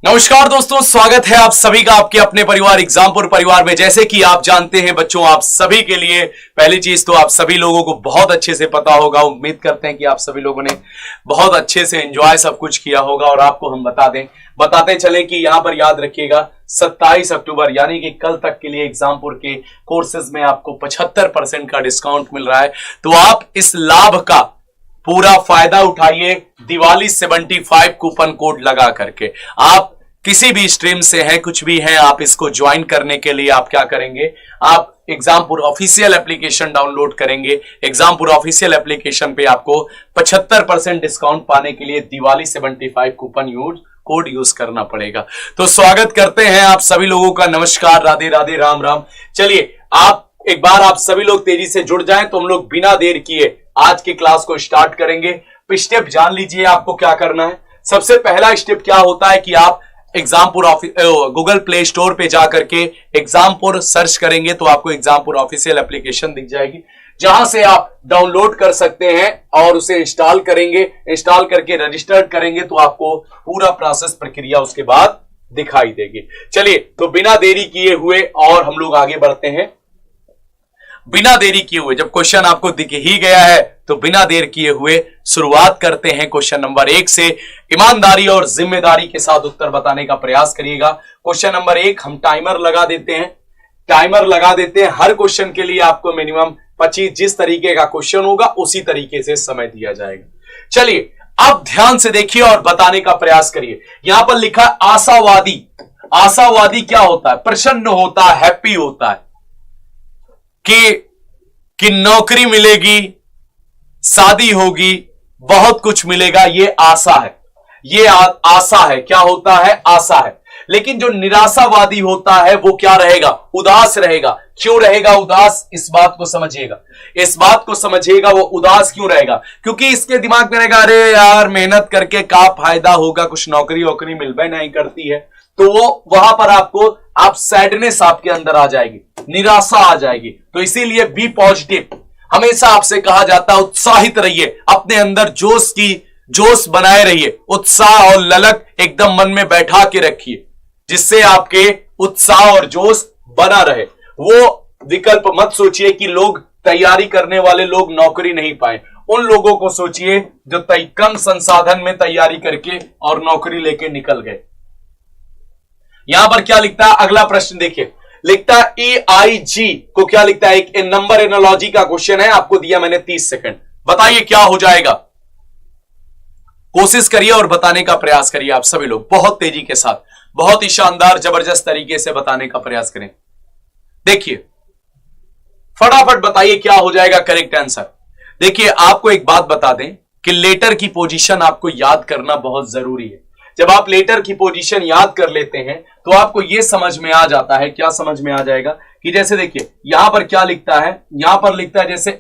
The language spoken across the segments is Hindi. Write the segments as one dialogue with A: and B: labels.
A: नमस्कार दोस्तों, स्वागत है आप सभी का आपके अपने परिवार एग्जामपुर परिवार में। जैसे कि आप जानते हैं बच्चों, आप सभी के लिए पहली चीज तो आप सभी लोगों को बहुत अच्छे से पता होगा। उम्मीद करते हैं कि आप सभी लोगों ने बहुत अच्छे से एंजॉय सब कुछ किया होगा। और आपको हम बताते चले कि यहां पर याद रखिएगा 27 अक्टूबर यानी कि कल तक के लिए एग्जामपुर के कोर्सेज में आपको 75% का डिस्काउंट मिल रहा है। तो आप इस लाभ का पूरा फायदा उठाइए दिवाली 75 कूपन कोड लगा करके। आप किसी भी स्ट्रीम से हैं, कुछ भी हैं, आप इसको ज्वाइन करने के लिए आप क्या करेंगे, आप एग्जामपुर ऑफिशियल एप्लीकेशन डाउनलोड करेंगे। एग्जामपुर ऑफिशियल एप्लीकेशन पे आपको 75% डिस्काउंट पाने के लिए दिवाली 75 कूपन कोड यूज करना पड़ेगा। तो स्वागत करते हैं आप सभी लोगों का। नमस्कार, राधे राधे, राम राम। चलिए आप एक बार आप सभी लोग तेजी से जुड़ जाएं तो हम लोग बिना देर किए आज की क्लास को स्टार्ट करेंगे। स्टेप जान लीजिए आपको क्या करना है। सबसे पहला स्टेप क्या होता है कि आप एग्जामपुर गूगल प्ले स्टोर पे जाकर के एग्जामपुर सर्च करेंगे तो आपको एग्जामपुर ऑफिशियल एप्लीकेशन दिख जाएगी, जहां से आप डाउनलोड कर सकते हैं और उसे इंस्टॉल करेंगे। इंस्टॉल करके रजिस्टर्ड करेंगे तो आपको पूरा प्रोसेस प्रक्रिया उसके बाद दिखाई देगी। चलिए तो बिना देरी किए हुए और हम लोग आगे बढ़ते हैं। बिना देरी किए हुए जब क्वेश्चन आपको दिख ही गया है तो बिना देर किए हुए शुरुआत करते हैं क्वेश्चन नंबर 1 से। ईमानदारी और जिम्मेदारी के साथ उत्तर बताने का प्रयास करिएगा। क्वेश्चन नंबर 1 हम टाइमर लगा देते हैं। हर क्वेश्चन के लिए आपको मिनिमम 25, जिस तरीके का क्वेश्चन होगा उसी तरीके से समय दिया जाएगा। चलिए अब ध्यान से देखिए और बताने का प्रयास करिए। यहां पर लिखा है आशावादी। आशावादी क्या होता है? प्रसन्न होता है, हैप्पी होता है कि नौकरी मिलेगी, शादी होगी, बहुत कुछ मिलेगा। ये आशा है, ये आशा है। क्या होता है? आशा है। लेकिन जो निराशावादी होता है वो क्या रहेगा? उदास रहेगा। क्यों रहेगा उदास? इस बात को समझिएगा। वो उदास क्यों रहेगा? क्योंकि इसके दिमाग में रहेगा अरे यार मेहनत करके क्या फायदा होगा, कुछ नौकरी वोकरी मिल भी नहीं करती है। तो वो वहां पर आप सैडनेस आपके अंदर आ जाएगी, निराशा आ जाएगी। तो इसीलिए बी पॉजिटिव। हमेशा आपसे कहा जाता है उत्साहित रहिए, अपने अंदर जोश बनाए रहिए, उत्साह और ललक एकदम मन में बैठा के रखिए, जिससे आपके उत्साह और जोश बना रहे। वो विकल्प मत सोचिए कि लोग तैयारी करने वाले लोग नौकरी नहीं पाए। उन लोगों को सोचिए जो कम संसाधन में तैयारी करके और नौकरी लेके निकल गए। यहां पर क्या लिखता है? अगला प्रश्न देखिए, लिखता है EIG को क्या लिखता है? एक नंबर एनालॉजी का क्वेश्चन है, आपको दिया मैंने 30 सेकंड। बताइए क्या हो जाएगा? कोशिश करिए और बताने का प्रयास करिए आप सभी लोग बहुत तेजी के साथ, बहुत ही शानदार जबरदस्त तरीके से बताने का प्रयास करें। देखिए फटाफट बताइए क्या हो जाएगा करेक्ट आंसर। देखिए आपको एक बात बता दें कि लेटर की पोजीशन आपको याद करना बहुत जरूरी है। जब आप लेटर की पोजीशन याद कर लेते हैं तो आपको यह समझ में आ जाता है। क्या समझ में आ जाएगा? कि जैसे देखिए यहां पर क्या लिखता है, यहां पर लिखता है जैसे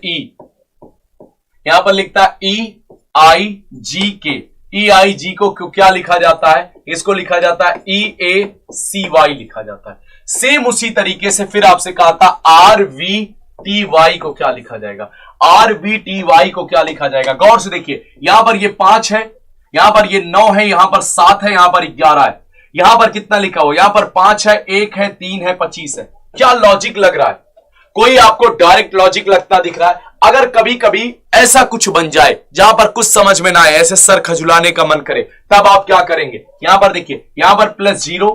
A: यहां पर लिखता है EIGK। EIG को क्या लिखा जाता है? इसको लिखा जाता है EACY लिखा जाता है। सेम उसी तरीके से फिर आपसे कहा था RVTY को क्या लिखा जाएगा? RVTY को क्या लिखा जाएगा? गौर से देखिए, यहां पर ये 5 है, यहां पर ये 9 है, यहां पर 7 है, यहां पर 11 है। यहां पर कितना लिखा हो? यहां पर 5 है, 1 है, 3 है, 25 है। क्या लॉजिक लग रहा है? कोई आपको डायरेक्ट लॉजिक लगता दिख रहा है? अगर कभी कभी ऐसा कुछ बन जाए जहां पर कुछ समझ में ना आए, ऐसे सर खजुलाने का मन करे, तब आप क्या करेंगे? यहां पर देखिए, यहां पर +0,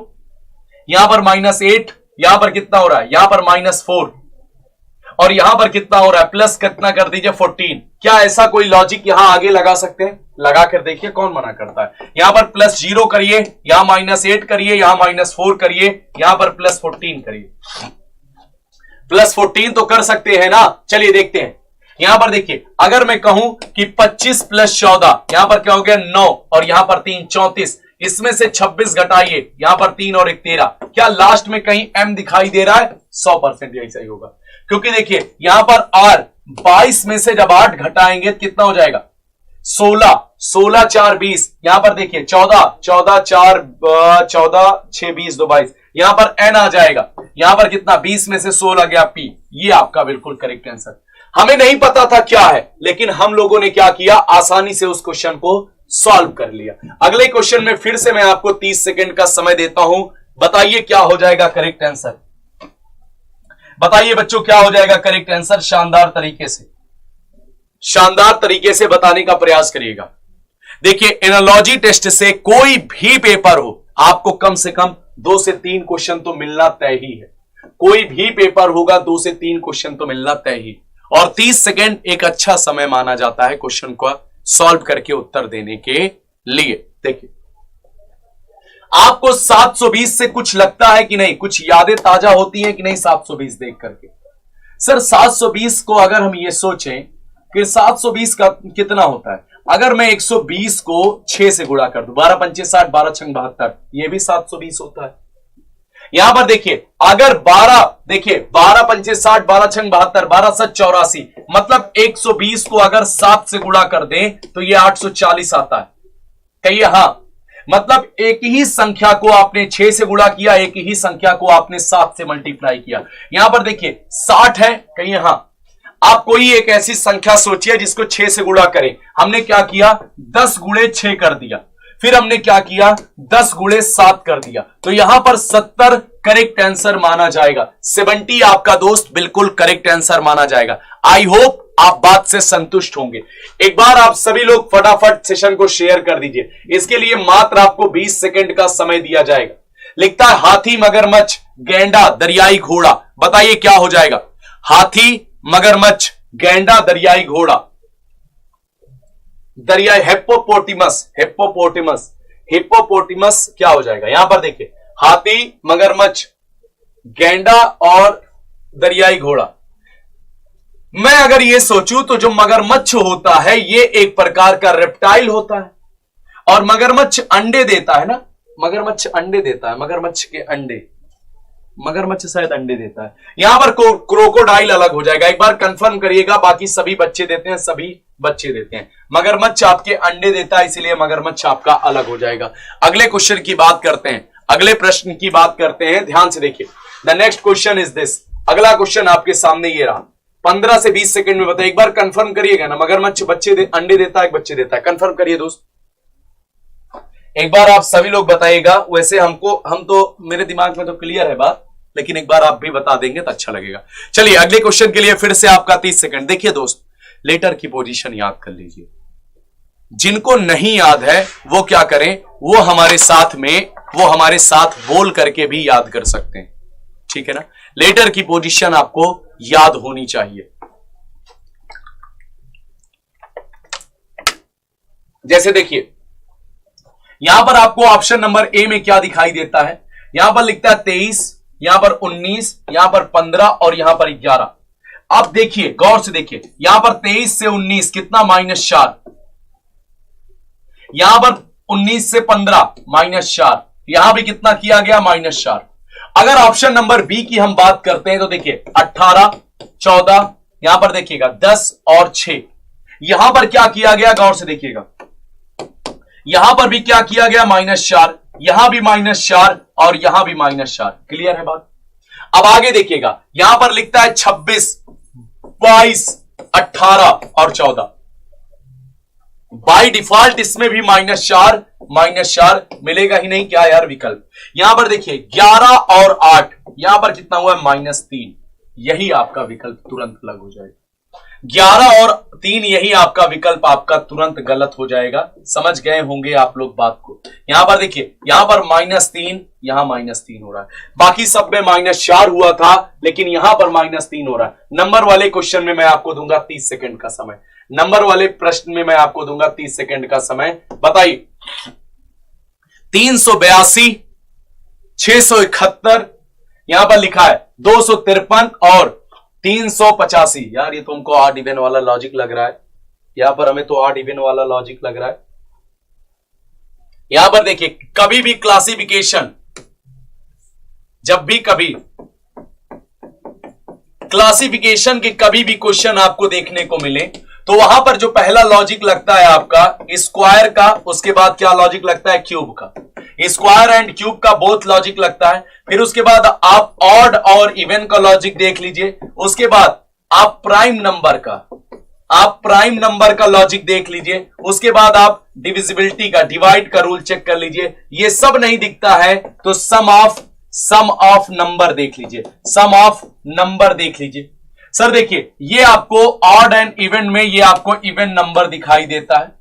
A: यहां पर -8, यहां पर कितना हो रहा है? यहां पर -4 और यहां पर कितना हो रहा है? प्लस कितना कर दीजिए 14। क्या ऐसा कोई लॉजिक यहां आगे लगा सकते हैं? लगा कर देखिए, कौन मना करता है? यहां पर +0 करिए, यहां -8 करिए, यहां -4 करिए, यहां पर +14 करिए। +14 तो कर सकते हैं ना? चलिए देखते हैं। यहां पर देखिए, अगर मैं कहूं कि 25 + 14, यहां पर क्या हो गया? 9 और यहां पर 3, 34। इसमें से 26 घटाइए, यहां पर 3 और 1 13। क्या लास्ट में कहीं M दिखाई दे रहा है? 100% यही सही होगा। क्योंकि देखिए यहां पर R 22 में से जब 8 घटाएंगे कितना हो जाएगा? 16, 16 4 20। यहां पर देखिए 14, 14 4 14 6 20 2 22। यहां पर N आ जाएगा। यहां पर कितना? 20 में से 16 गया P। ये आपका बिल्कुल करेक्ट आंसर। हमें नहीं पता था क्या है, लेकिन हम लोगों ने क्या किया, आसानी से उस क्वेश्चन को सॉल्व कर लिया। अगले क्वेश्चन में फिर से मैं आपको 30 सेकंड का समय देता हूं। बताइए क्या हो जाएगा करेक्ट आंसर, बताइए बच्चों क्या हो जाएगा करेक्ट आंसर। शानदार तरीके से बताने का प्रयास करिएगा। देखिए एनालॉजी टेस्ट से कोई भी पेपर हो, आपको कम से कम 2 से 3 क्वेश्चन तो मिलना तय ही है। कोई भी पेपर होगा 2 से 3 क्वेश्चन तो मिलना तय ही, और 30 सेकेंड एक अच्छा समय माना जाता है क्वेश्चन को सॉल्व करके उत्तर देने के लिए। देखिए आपको 720 से कुछ लगता है कि नहीं, कुछ यादें ताजा होती हैं कि नहीं 720 देख करके। सर 720 को अगर हम ये सोचें कि 720 का कितना होता है, अगर मैं 120 को 6 से गुणा कर दूं, 12 पंचे 60, 12 छंग 72, ये भी 720 होता है। यहां पर देखिए अगर 12 पंचे 60, 12 छंग 72, 12 सच 84, मतलब 120 को अगर 7 से गुणा कर दें तो ये 840 आता है। कहिए हाँ, मतलब एक ही संख्या को आपने 6 से गुणा किया, एक ही संख्या को आपने 7 से मल्टीप्लाई किया। यहां पर देखिए 60 है, कहिए हाँ। आप कोई एक ऐसी संख्या सोचिए जिसको 6 से गुणा करें। हमने क्या किया, 10 गुणे 6 कर दिया, फिर हमने क्या किया 10 गुणे 7 कर दिया, तो यहां पर 70 करेक्ट आंसर माना जाएगा। 70 आपका दोस्त बिल्कुल करेक्ट आंसर माना जाएगा। आई होप आप बात से संतुष्ट होंगे। एक बार आप सभी लोग फटाफट सेशन को शेयर कर दीजिए। इसके लिए मात्र आपको 20 सेकंड का समय दिया जाएगा। लिखता है हाथी, मगरमच्छ, गैंडा, दरियाई घोड़ा। बताइए क्या हो जाएगा, हाथी, मगरमच्छ, गैंडा, दरियाई घोड़ा, दरियाई हिप्पोपोटेमस क्या हो जाएगा। यहां पर देखिए हाथी, मगरमच्छ, गैंडा और दरियाई घोड़ा। मैं अगर ये सोचूं तो जो मगरमच्छ होता है ये एक प्रकार का रेप्टाइल होता है, और मगरमच्छ अंडे देता है ना, मगरमच्छ अंडे देता है, मगरमच्छ के अंडे, मगरमच्छ शायद अंडे देता है। यहां पर क्रोकोडाइल अलग हो जाएगा। एक बार कंफर्म करिएगा, बाकी सभी बच्चे देते हैं, सभी बच्चे देते हैं। मगरमच्छ आपके अंडे देता है, इसलिए मगरमच्छ आपका अलग हो जाएगा। अगले क्वेश्चन की बात करते हैं, अगले प्रश्न की बात करते हैं। ध्यान से देखिए, the next question is this. अगला क्वेश्चन आपके सामने ये रहा। 15 से 20 सेकंड में बताइए। एक बार कंफर्म करिएगा ना, मगरमच्छ अंडे देता है, एक बच्चे देता है। कंफर्म करिए दोस्त, एक बार आप सभी लोग बताइएगा। वैसे हम तो मेरे दिमाग में तो क्लियर है बात, लेकिन एक बार आप भी बता देंगे तो अच्छा लगेगा। चलिए अगले क्वेश्चन के लिए फिर से आपका 30 सेकंड। देखिए दोस्त, लेटर की पोजीशन याद कर लीजिए। जिनको नहीं याद है वो क्या करें, वो हमारे साथ बोल करके भी याद कर सकते हैं, ठीक है ना। लेटर की पोजीशन आपको याद होनी चाहिए। जैसे देखिए यहां पर आपको ऑप्शन नंबर ए में क्या दिखाई देता है, यहां पर लिखता है 23, यहां पर 19, यहां पर 15 और यहां पर 11। अब देखिए गौर से देखिए, यहां पर 23 से 19 कितना, -4। यहां पर 19 से 15 -4, यहां भी कितना किया गया, -4। अगर ऑप्शन नंबर बी की हम बात करते हैं तो देखिए 18, 14, यहां पर देखिएगा 10 और 6। यहां पर क्या किया गया, गौर से देखिएगा, यहां पर भी क्या किया गया, -4, यहां भी -4 और यहां भी -4। क्लियर है बात। अब आगे देखिएगा, यहां पर लिखता है 26, 22, 18 और 14। बाय डिफॉल्ट इसमें भी -4 मिलेगा ही नहीं, क्या यार विकल्प। यहां पर देखिए 11 और 8, यहां पर कितना हुआ, -3। यही आपका विकल्प तुरंत अलग हो जाएगा। 11 और 3 यही आपका विकल्प आपका तुरंत गलत हो जाएगा। समझ गए होंगे आप लोग बात को। यहां पर देखिए, यहां पर -3, यहां -3 हो रहा है। बाकी सब में -4 हुआ था, लेकिन यहां पर -3 हो रहा है। नंबर वाले क्वेश्चन में मैं आपको दूंगा 30 सेकंड का समय। नंबर वाले प्रश्न में मैं आपको दूंगा 30 सेकंड का समय। बताइए 382, 671, यहां पर लिखा है 253 और 385। यार ये तो हमको ऑड इवन वाला लॉजिक लग रहा है, यहां पर हमें तो ऑड इवन वाला लॉजिक लग रहा है। यहां पर देखिए, कभी भी क्लासिफिकेशन, जब भी कभी क्लासिफिकेशन के कभी भी क्वेश्चन आपको देखने को मिले तो वहां पर जो पहला लॉजिक लगता है आपका स्क्वायर का, उसके बाद क्या लॉजिक लगता है, क्यूब का। स्क्वायर एंड क्यूब का बोथ लॉजिक लगता है। फिर उसके बाद आप ऑड और इवन का लॉजिक देख लीजिए। उसके बाद आप प्राइम नंबर का लॉजिक देख लीजिए, उसके बाद आप डिविजिबिलिटी का, डिवाइड का रूल चेक कर लीजिए। ये सब नहीं दिखता है तो सम ऑफ नंबर देख लीजिए, सम ऑफ नंबर देख लीजिए। सर देखिए, ये आपको ऑड एंड इवन में ये आपको इवन नंबर दिखाई देता है।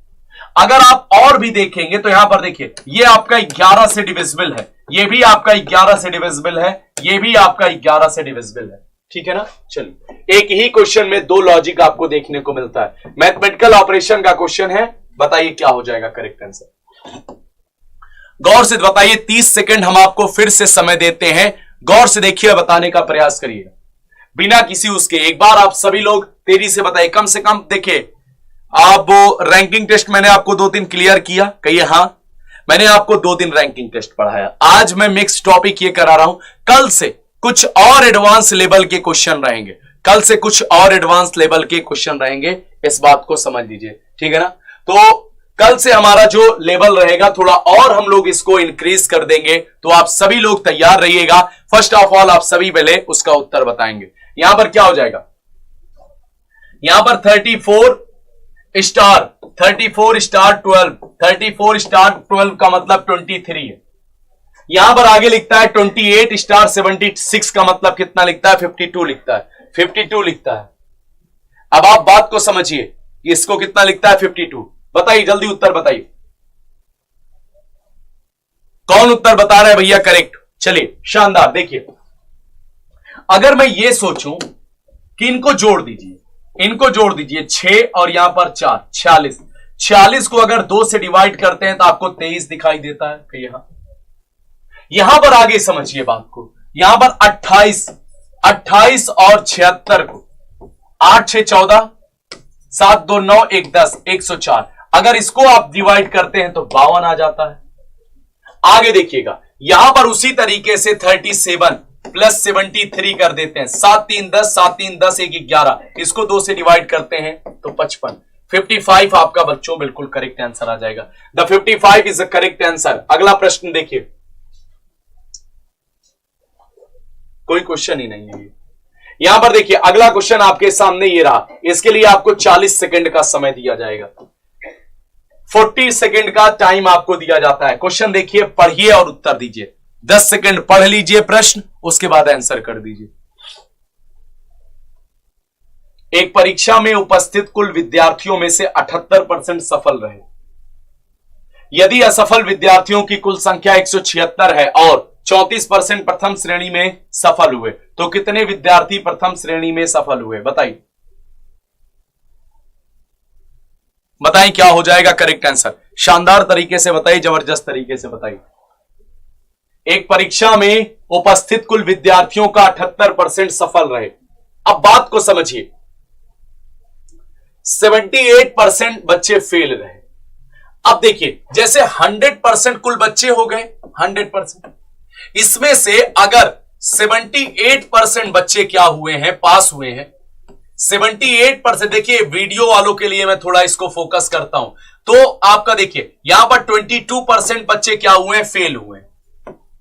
A: अगर आप और भी देखेंगे तो यहां पर देखिए, ये आपका 11 से डिविजिबल है, ये भी आपका 11 से डिविजिबल है, ये भी आपका 11 से डिविजिबल है। ठीक है ना। चलिए, एक ही क्वेश्चन में दो लॉजिक आपको देखने को मिलता है। मैथमेटिकल ऑपरेशन का क्वेश्चन है, बताइए क्या हो जाएगा करेक्ट आंसर। गौर से बताइए, 30 सेकंड हम आपको फिर से समय देते हैं, गौर से देखिए, बताने का प्रयास करिए बिना किसी उसके। एक बार आप सभी लोग तेजी से बताइए, कम से कम देखिए, आप वो रैंकिंग टेस्ट मैंने आपको 2 दिन क्लियर किया, कहिए हां, मैंने आपको 2 दिन रैंकिंग टेस्ट पढ़ाया। आज मैं मिक्स टॉपिक ये करा रहा हूं, कल से कुछ और एडवांस लेवल के क्वेश्चन रहेंगे, कल से कुछ और एडवांस लेवल के क्वेश्चन रहेंगे, इस बात को समझ लीजिए। ठीक है ना। तो कल से हमारा जो लेवल रहेगा थोड़ा और हम लोग इसको इंक्रीज कर देंगे, तो आप सभी लोग तैयार रहिएगा। फर्स्ट ऑफ ऑल आप सभी पहले उसका उत्तर बताएंगे। यहां पर क्या हो जाएगा, यहां पर 34 स्टार 12, 34 स्टार 12 का मतलब 23 है। यहां पर आगे लिखता है 28 स्टार 76 का मतलब कितना लिखता है, 52 लिखता है, 52 लिखता है। अब आप बात को समझिए कि इसको कितना लिखता है, 52। बताइए जल्दी उत्तर बताइए, कौन उत्तर बता रहा है भैया करेक्ट। चलिए शानदार। देखिए, अगर मैं ये सोचूं कि इनको जोड़ दीजिए, 6 और यहां पर 4, 46 को अगर 2 से डिवाइड करते हैं तो आपको 23 दिखाई देता है। यहां पर आगे समझिए बात को, यहां पर 28 और 76 को 8 6 14, 7 2 9 1 10, 104, अगर इसको आप डिवाइड करते हैं तो 52 आ जाता है। आगे देखिएगा, यहां पर उसी तरीके से 37 प्लस 73 कर देते हैं, 7 3 10, 7 3 10, 1 11, इसको 2 से डिवाइड करते हैं तो 55, 55 आपका बच्चों बिल्कुल करेक्ट आंसर आ जाएगा। The 55 is the correct answer. अगला प्रश्न देखिए, कोई क्वेश्चन ही नहीं है ये। यहां पर देखिए, अगला क्वेश्चन आपके सामने ये रहा, इसके लिए आपको 40 सेकंड का समय दिया जाएगा, 40 सेकंड का टाइम आपको दिया जाता है। क्वेश्चन देखिए, पढ़िए और उत्तर दीजिए। 10 सेकंड पढ़ लीजिए प्रश्न, उसके बाद आंसर कर दीजिए। एक परीक्षा में उपस्थित कुल विद्यार्थियों में से 78% सफल रहे। यदि असफल विद्यार्थियों की कुल संख्या 176 है और 34% प्रथम श्रेणी में सफल हुए, तो कितने विद्यार्थी प्रथम श्रेणी में सफल हुए, बताइए क्या हो जाएगा करेक्ट आंसर। शानदार तरीके से बताइए, जबरदस्त तरीके से बताइए। एक परीक्षा में उपस्थित कुल विद्यार्थियों का 78% सफल रहे। अब बात को समझिए, 78% बच्चे फेल रहे। अब देखिए, जैसे 100% कुल बच्चे हो गए, 100%, इसमें से अगर 78% बच्चे क्या हुए हैं, पास हुए हैं, 78%। देखिए वीडियो वालों के लिए मैं थोड़ा इसको फोकस करता हूं, तो आपका देखिए यहां पर 22% बच्चे क्या हुए हैं, फेल हुए हैं,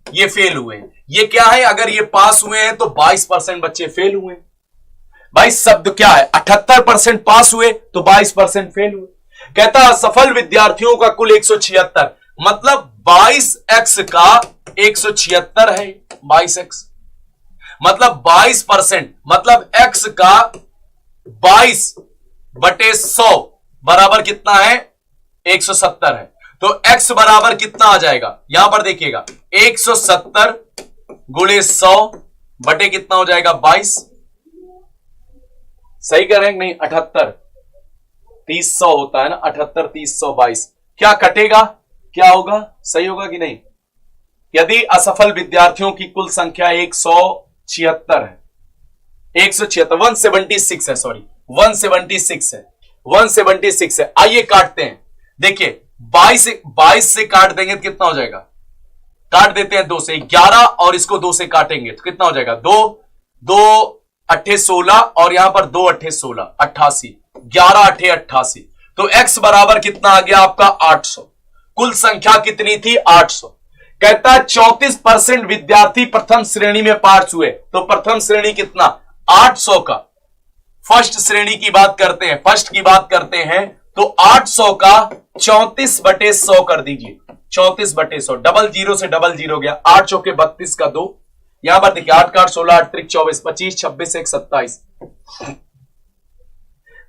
A: ये फेल हुए हैं। ये क्या है, अगर ये पास हुए हैं तो 22% बच्चे फेल हुए। भाई शब्द क्या है, 78% पास हुए तो 22% फेल हुए। कहता है सफल विद्यार्थियों का कुल 176, मतलब 22x का 176 है, 22x मतलब 22%, मतलब x का 22/100 बराबर कितना है, 170 है। तो x बराबर कितना आ जाएगा, यहां पर देखिएगा 170 गुणे 100 बटे कितना हो जाएगा, 22। सही कह रहे हैं नहीं, 78 30 100 होता है ना, 78 30 100 22। क्या कटेगा, क्या होगा, सही होगा कि नहीं। यदि असफल विद्यार्थियों की कुल संख्या 176 है, 176 है, सॉरी 176 है, 176 है। आइए काटते हैं, देखिए 22 से काट देंगे तो कितना हो जाएगा, काट देते हैं 2 से, 11 और इसको 2 से काटेंगे तो कितना हो जाएगा, 2 8 16 और यहां पर 2 8 16 88, 11 8 88। तो x बराबर कितना आ गया आपका 800। कुल संख्या कितनी थी, 800। कहता है 34% विद्यार्थी प्रथम श्रेणी में पास हुए, तो प्रथम श्रेणी कितना, 800 का फर्स्ट श्रेणी की बात करते हैं, फर्स्ट की बात करते हैं तो 800 का 34/100 कर दीजिए, 34/100, डबल जीरो से डबल जीरो गया, 8 चौके 32 का 2, यहां पर देखिए 8 का 8 16 8 त्रिक 24 25 26 1 27,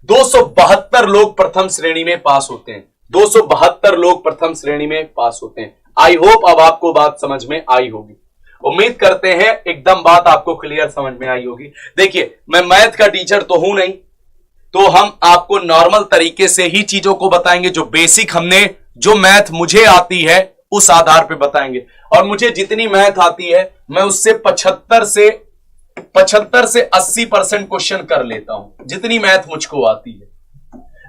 A: 272 लोग प्रथम श्रेणी में पास होते हैं, 272 लोग प्रथम श्रेणी में पास होते हैं। आई होप अब आपको बात समझ में आई होगी, उम्मीद करते हैं एकदम बात आपको क्लियर समझ में आई होगी। देखिए मैं मैथ का टीचर तो हूं नहीं, तो हम आपको नॉर्मल तरीके से ही चीजों को बताएंगे, जो बेसिक हमने, जो मैथ मुझे आती है उस आधार पे बताएंगे। और मुझे जितनी मैथ आती है मैं उससे 75 से 80% क्वेश्चन कर लेता हूं, जितनी मैथ मुझको आती है।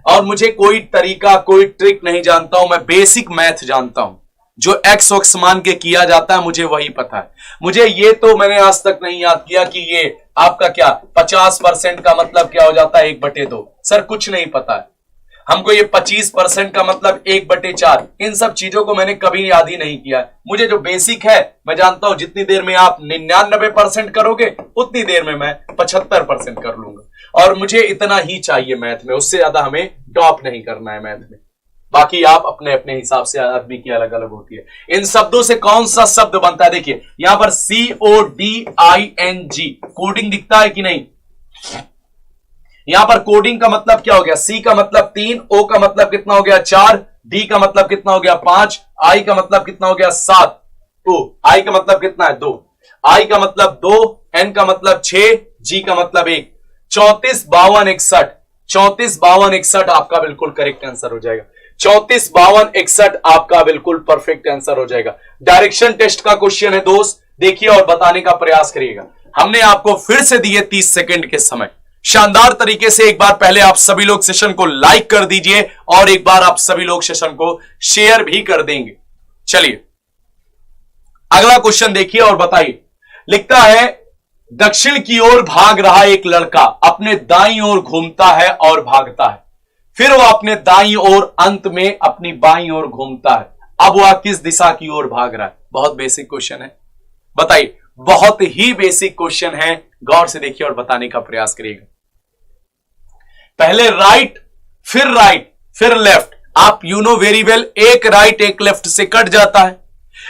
A: और मुझे कोई तरीका, कोई ट्रिक नहीं जानता हूं, मैं बेसिक मैथ जानता हूं, जो एक्स वक्स मान के किया जाता है मुझे वही पता है। मुझे ये तो मैंने आज तक नहीं याद किया कि ये आपका क्या 50% का मतलब क्या हो जाता है 1/2, सर कुछ नहीं पता है हमको। ये 25% का मतलब 1/4, इन सब चीजों को मैंने कभी याद ही नहीं किया। मुझे जो बेसिक है मैं जानता हूं, जितनी देर में आप 99% करोगे उतनी देर में मैं 75% कर लूंगा। और मुझे इतना ही चाहिए मैथ में, उससे ज्यादा हमें टॉप नहीं करना है मैथ में। बाकी आप अपने अपने हिसाब से, आदमी की अलग अलग होती है। इन शब्दों से कौन सा शब्द बनता है, देखिए यहां पर CODING कोडिंग दिखता है कि नहीं, यहां पर कोडिंग का मतलब क्या हो गया, C का मतलब 3, O का मतलब कितना हो गया 4, D का मतलब कितना हो गया 5, I का मतलब कितना हो गया 7, I का मतलब कितना है 2, I का मतलब 2, N का मतलब 6, G का मतलब 1, 34 52 61, 34 52 61 आपका बिल्कुल करेक्ट आंसर हो जाएगा। 34 52 61 आपका बिल्कुल परफेक्ट आंसर हो जाएगा। डायरेक्शन टेस्ट का क्वेश्चन है दोस्त, देखिए और बताने का प्रयास करिएगा। हमने आपको फिर से दिए 30 सेकंड के समय, शानदार तरीके से। एक बार पहले आप सभी लोग सेशन को लाइक कर दीजिए और एक बार आप सभी लोग सेशन को शेयर भी कर देंगे। चलिए अगला क्वेश्चन देखिए और बताइए। लिखता है दक्षिण की ओर भाग रहा एक लड़का अपने दाईं ओर घूमता है और भागता है, फिर वह अपने दाईं ओर अंत में अपनी बाईं ओर घूमता है। अब वह किस दिशा की ओर भाग रहा है? बहुत बेसिक क्वेश्चन है, बताइए। बहुत ही बेसिक क्वेश्चन है, गौर से देखिए और बताने का प्रयास करिएगा। पहले राइट फिर लेफ्ट, आप यू नो वेरी वेल, एक राइट एक लेफ्ट से कट जाता है।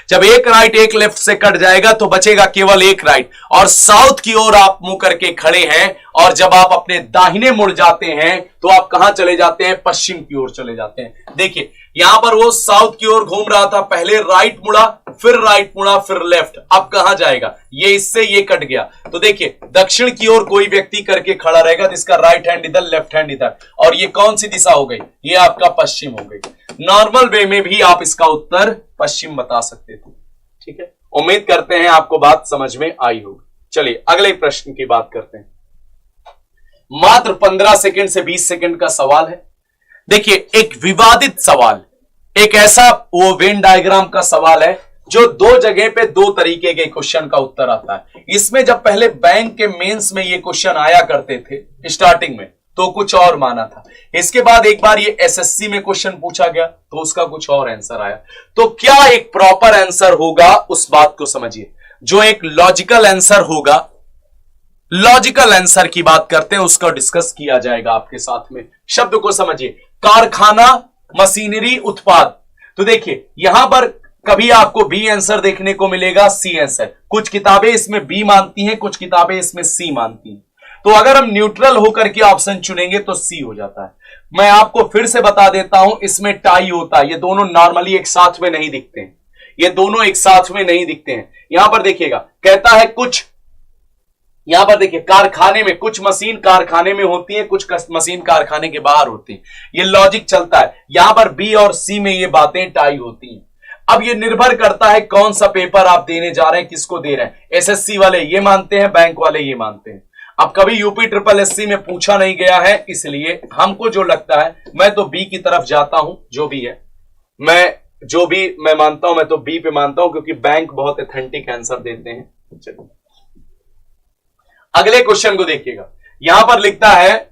A: जब एक राइट एक लेफ्ट से कट जाएगा तो बचेगा केवल एक राइट, और साउथ की ओर आप मुंह करके खड़े हैं, और जब आप अपने दाहिने मुड़ जाते हैं तो आप कहां चले जाते हैं? पश्चिम की ओर चले जाते हैं। देखिए यहां पर वो साउथ की ओर घूम रहा था, पहले राइट मुड़ा फिर लेफ्ट, अब कहां जाएगा? ये इससे ये कट गया, तो देखिए दक्षिण की ओर कोई व्यक्ति करके खड़ा रहेगा तो इसका राइट हैंड इधर, लेफ्ट हैंड इधर, और ये कौन सी दिशा हो गई? ये आपका पश्चिम हो गई। नॉर्मल वे में भी आप इसका उत्तर पश्चिम बता सकते थे, ठीक है। उम्मीद करते हैं आपको बात समझ में आई होगी। चलिए अगले प्रश्न की बात करते हैं। मात्र 15 सेकंड से 20 सेकंड का सवाल है। देखिए एक विवादित सवाल, एक ऐसा वो वेन डायग्राम का सवाल है जो दो जगह पे दो तरीके के क्वेश्चन का उत्तर आता है। इसमें जब पहले बैंक के मेंस में ये क्वेश्चन आया करते थे स्टार्टिंग में, तो कुछ और माना था। इसके बाद एक बार ये एसएससी में क्वेश्चन पूछा गया तो उसका कुछ और आंसर आया। तो क्या एक प्रॉपर आंसर होगा, उस बात को समझिए। जो एक लॉजिकल आंसर होगा, लॉजिकल आंसर की बात करते हैं, उसका डिस्कस किया जाएगा आपके साथ में। शब्द को समझिए, कारखाना, मशीनरी, उत्पाद। तो देखिए यहां पर कभी आपको बी आंसर देखने को मिलेगा, सी आंसर। कुछ किताबें इसमें बी मानती हैं, कुछ किताबें इसमें सी मानती हैं। तो अगर हम न्यूट्रल होकर के ऑप्शन चुनेंगे तो सी हो जाता है। मैं आपको फिर से बता देता हूं, इसमें टाई होता है। ये दोनों नॉर्मली एक साथ में नहीं दिखते हैं, ये दोनों एक साथ में नहीं दिखते हैं। यहां पर देखिएगा, कहता है कुछ, यहां पर देखिए कारखाने में, कुछ मशीन कारखाने में होती है, कुछ मशीन कारखाने के बाहर होती है। ये लॉजिक चलता है। यहां पर बी और सी में ये बातें टाई होती हैं। अब ये निर्भर करता है कौन सा पेपर आप देने जा रहे हैं, किसको दे रहे हैं। एसएससी वाले ये मानते हैं, बैंक वाले ये मानते हैं। अब कभी यूपी ट्रिपल एससी में पूछा नहीं गया है, इसलिए हमको जो लगता है, मैं तो बी की तरफ जाता हूं। जो भी है, जो भी मैं मानता हूं, मैं तो बी पे मानता हूं, क्योंकि बैंक बहुत ऑथेंटिक आंसर देते हैं। चलिए अगले क्वेश्चन को देखिएगा। यहां पर लिखता है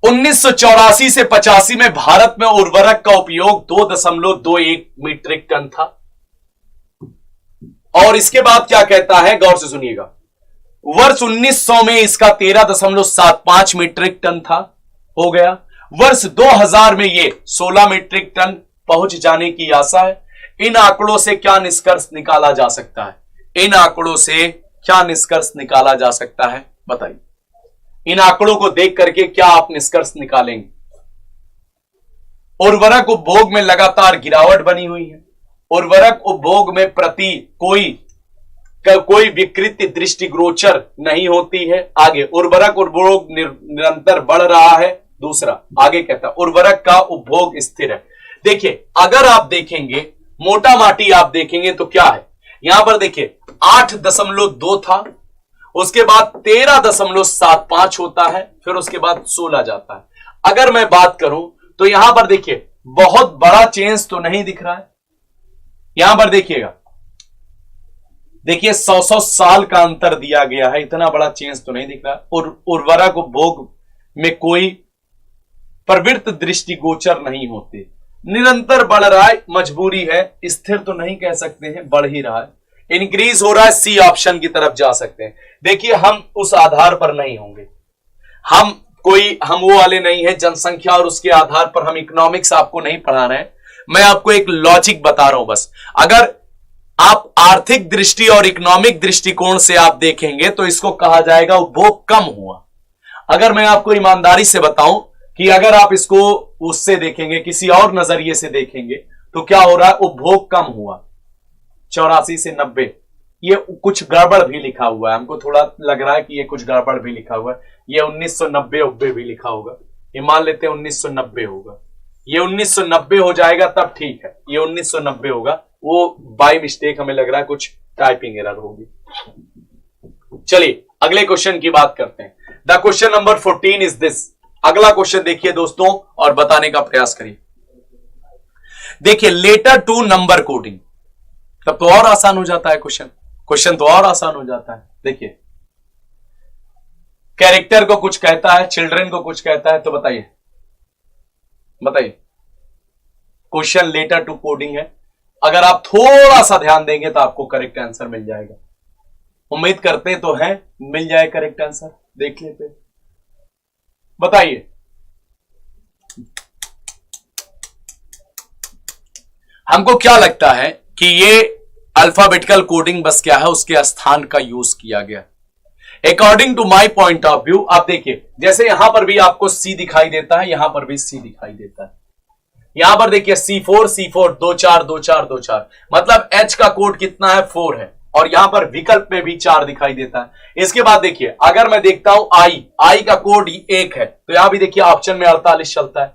A: 1984 से 85 में भारत में उर्वरक का उपयोग 2.21 मीट्रिक टन था। और इसके बाद क्या कहता है, गौर से सुनिएगा। वर्ष 1900 में इसका 13.75 मीट्रिक टन था, हो गया। वर्ष 2000 में ये 16 मीट्रिक टन पहुंच जाने की आशा है। इन आंकड़ों से क्या निष्कर्ष निकाला जा सकता है? इन आंकड़ों से क्या निष्कर्ष निकाला जा सकता है, बताइए। इन आंकड़ों को देख करके क्या आप निष्कर्ष निकालेंगे? उर्वरक उपभोग में लगातार गिरावट बनी हुई है। उर्वरक उपभोग में प्रति कोई विकृति दृष्टिगोचर नहीं होती है। आगे, उर्वरक उपभोग निरंतर बढ़ रहा है। दूसरा, आगे कहता है उर्वरक का उपभोग स्थिर है। देखिए, अगर आप देखेंगे मोटा माटी आप देखेंगे तो क्या है, यहां पर देखिए 8.2 था, उसके बाद 13.75 होता है, फिर उसके बाद 16 जाता है। अगर मैं बात करूं तो यहां पर देखिए बहुत बड़ा चेंज तो नहीं दिख रहा है। यहां पर देखिएगा, देखिए 100 साल का अंतर दिया गया है, इतना बड़ा चेंज तो नहीं दिख रहा है। और उर्वरक उपभोग में कोई प्रवृत्ति दृष्टिगोचर नहीं होती, निरंतर बढ़ रहा है, मजबूरी है, स्थिर तो नहीं कह सकते हैं, बढ़ ही रहा है, इंक्रीज हो रहा है। सी ऑप्शन की तरफ जा सकते हैं। देखिए, हम उस आधार पर नहीं होंगे, हम वो वाले नहीं है जनसंख्या और उसके आधार पर हम इकोनॉमिक्स आपको नहीं पढ़ा रहे हैं। मैं आपको एक लॉजिक बता रहा हूं बस। अगर आप आर्थिक दृष्टि और इकोनॉमिक दृष्टिकोण से आप देखेंगे तो इसको कहा जाएगा उपभोग कम हुआ। अगर मैं आपको ईमानदारी से बताऊं कि अगर आप इसको उससे देखेंगे, किसी और नजरिए से देखेंगे, तो क्या हो रहा है, उपभोग कम हुआ 84 से 90। ये कुछ गड़बड़ भी लिखा हुआ है, हमको थोड़ा लग रहा है कि ये कुछ गड़बड़ भी लिखा हुआ है। ये 1990 भी लिखा होगा, ये मान लेते हैं 1990 होगा, ये 1990 हो जाएगा तब ठीक है, ये 1990 होगा, वो बाय मिस्टेक हमें लग रहा है कुछ टाइपिंग एरर होगी। चलिए अगले क्वेश्चन की बात करते हैं। The question number 14 is this. अगला क्वेश्चन देखिए दोस्तों और बताने का प्रयास करिए। देखिए, लेटर टू नंबर कोडिंग, तब तो और आसान हो जाता है क्वेश्चन तो और आसान हो जाता है। देखिए, कैरेक्टर को कुछ कहता है, चिल्ड्रन को कुछ कहता है, तो बताइए क्वेश्चन लेटर टू कोडिंग है। अगर आप थोड़ा सा ध्यान देंगे तो आपको करेक्ट आंसर मिल जाएगा। उम्मीद करते तो हैं मिल जाए करेक्ट आंसर, देख लेते, बताइए। हमको क्या लगता है कि ये अल्फाबेटिकल कोडिंग बस क्या है, उसके स्थान का यूज किया गया। According to my point of view, आप देखिए जैसे यहां पर भी आपको सी दिखाई देता है, यहां पर भी सी दिखाई देता है। यहां पर देखिए C4 2 4 2 4 2 4, मतलब H का कोड कितना है, 4 है, और यहां पर विकल्प में भी 4 दिखाई देता है। इसके बाद देखिए, अगर मैं देखता हूं I का कोड 1 है, तो यहां भी देखिए ऑप्शन में 48 चलता है।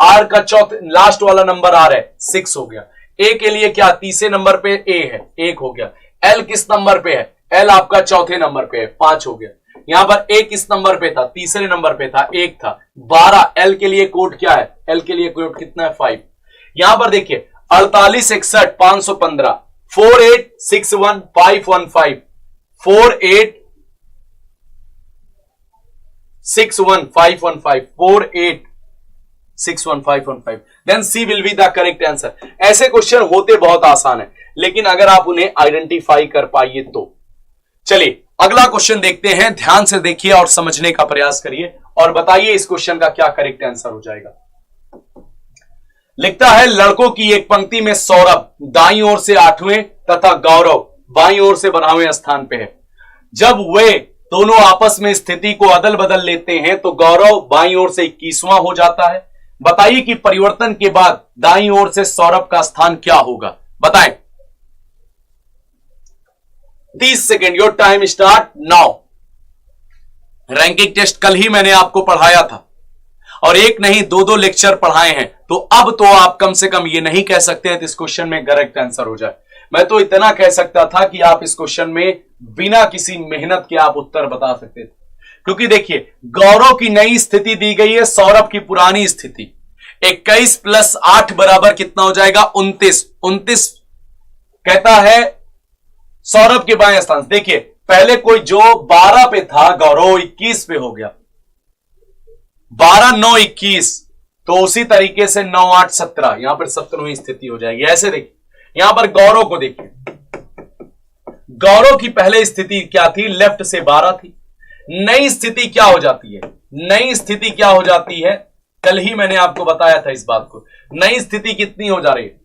A: R का चौथ लास्ट वाला नंबर R है, 6 हो गया। A के लिए क्या, तीसरे नंबर पे A है, 1 हो गया। L किस नंबर पे है, L आपका चौथे नंबर पे है, 5 हो गया। यहां पर A किस नंबर पे था, तीसरे नंबर पे था, 1 था। 12 L के लिए कोड क्या है, L के लिए कोड कितना है, 5। यहां पर देखिए 48 61 515, 48 61 515, 48 61 515, 48 61 515, then C will be the correct answer. ऐसे क्वेश्चन होते बहुत आसान है, लेकिन अगर आप उन्हें आइडेंटिफाई कर पाइए तो। चलिए अगला क्वेश्चन देखते हैं, ध्यान से देखिए और समझने का प्रयास करिए और बताइए इस क्वेश्चन का क्या करेक्ट आंसर हो जाएगा। लिखता है, लड़कों की एक पंक्ति में सौरभ दाईं ओर से 8वें तथा गौरव बाईं ओर से 12वें स्थान पे है। जब वे दोनों आपस में स्थिति को अदल बदल लेते हैं तो गौरव बाईं ओर से 21वां हो जाता है। बताइए कि परिवर्तन के बाद दाईं ओर से सौरभ का स्थान क्या होगा, बताएं। 30 second, your time start now. Ranking test कल ही मैंने आपको पढ़ाया था और एक नहीं 2 लेक्चर पढ़ाए हैं, तो अब तो आप कम से कम ये नहीं कह सकते हैं इस क्वेश्चन में करेक्ट आंसर हो जाए। मैं तो इतना कह सकता था कि आप इस क्वेश्चन में बिना किसी मेहनत के आप उत्तर बता सकते थे, क्योंकि देखिए गौरव की नई स्थिति दी गई है, सौरभ की पुरानी स्थिति। 21 + 8 बराबर कितना हो जाएगा, 29। 29 कहता है सौरभ के बाएं स्थान। देखिए पहले कोई जो 12 पे था गौरव 21 पे हो गया, 12 9 21, तो उसी तरीके से 9 8 17, यहां पर 17वीं स्थिति हो जाएगी। ऐसे देखिए यहां पर गौरव को देखिए, गौरव की पहले स्थिति क्या थी? लेफ्ट से 12 थी। नई स्थिति क्या हो जाती है? नई स्थिति क्या हो जाती है? कल ही मैंने आपको बताया था इस बात को। नई स्थिति कितनी हो जा रही है?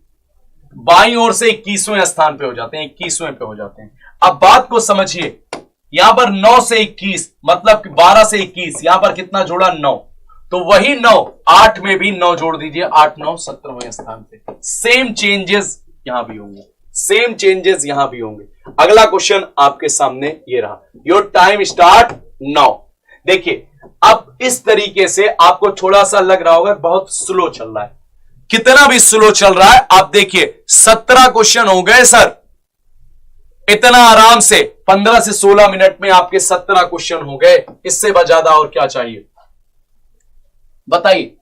A: बाईं ओर से 21वें स्थान पे हो जाते हैं, 21वें पे हो जाते हैं। अब बात को समझिए, यहां पर 9 से 21 मतलब 12 से 21, यहां पर कितना जोड़ा? 9। तो वही 9 8 में भी 9 जोड़ दीजिए, 8 9 17वें स्थान पे। सेम चेंजेस यहां भी होंगे, सेम चेंजेस यहां भी होंगे। अगला क्वेश्चन आपके सामने ये रहा। Your time start now. देखिए अब इस तरीके से आपको थोड़ा सा लग रहा होगा बहुत स्लो चल रहा है। कितना भी स्लो चल रहा है, आप देखिए 17 क्वेश्चन हो गए सर। इतना आराम से 15 से 16 मिनट में आपके 17 क्वेश्चन हो गए। इससे ज्यादा और क्या चाहिए बताइए।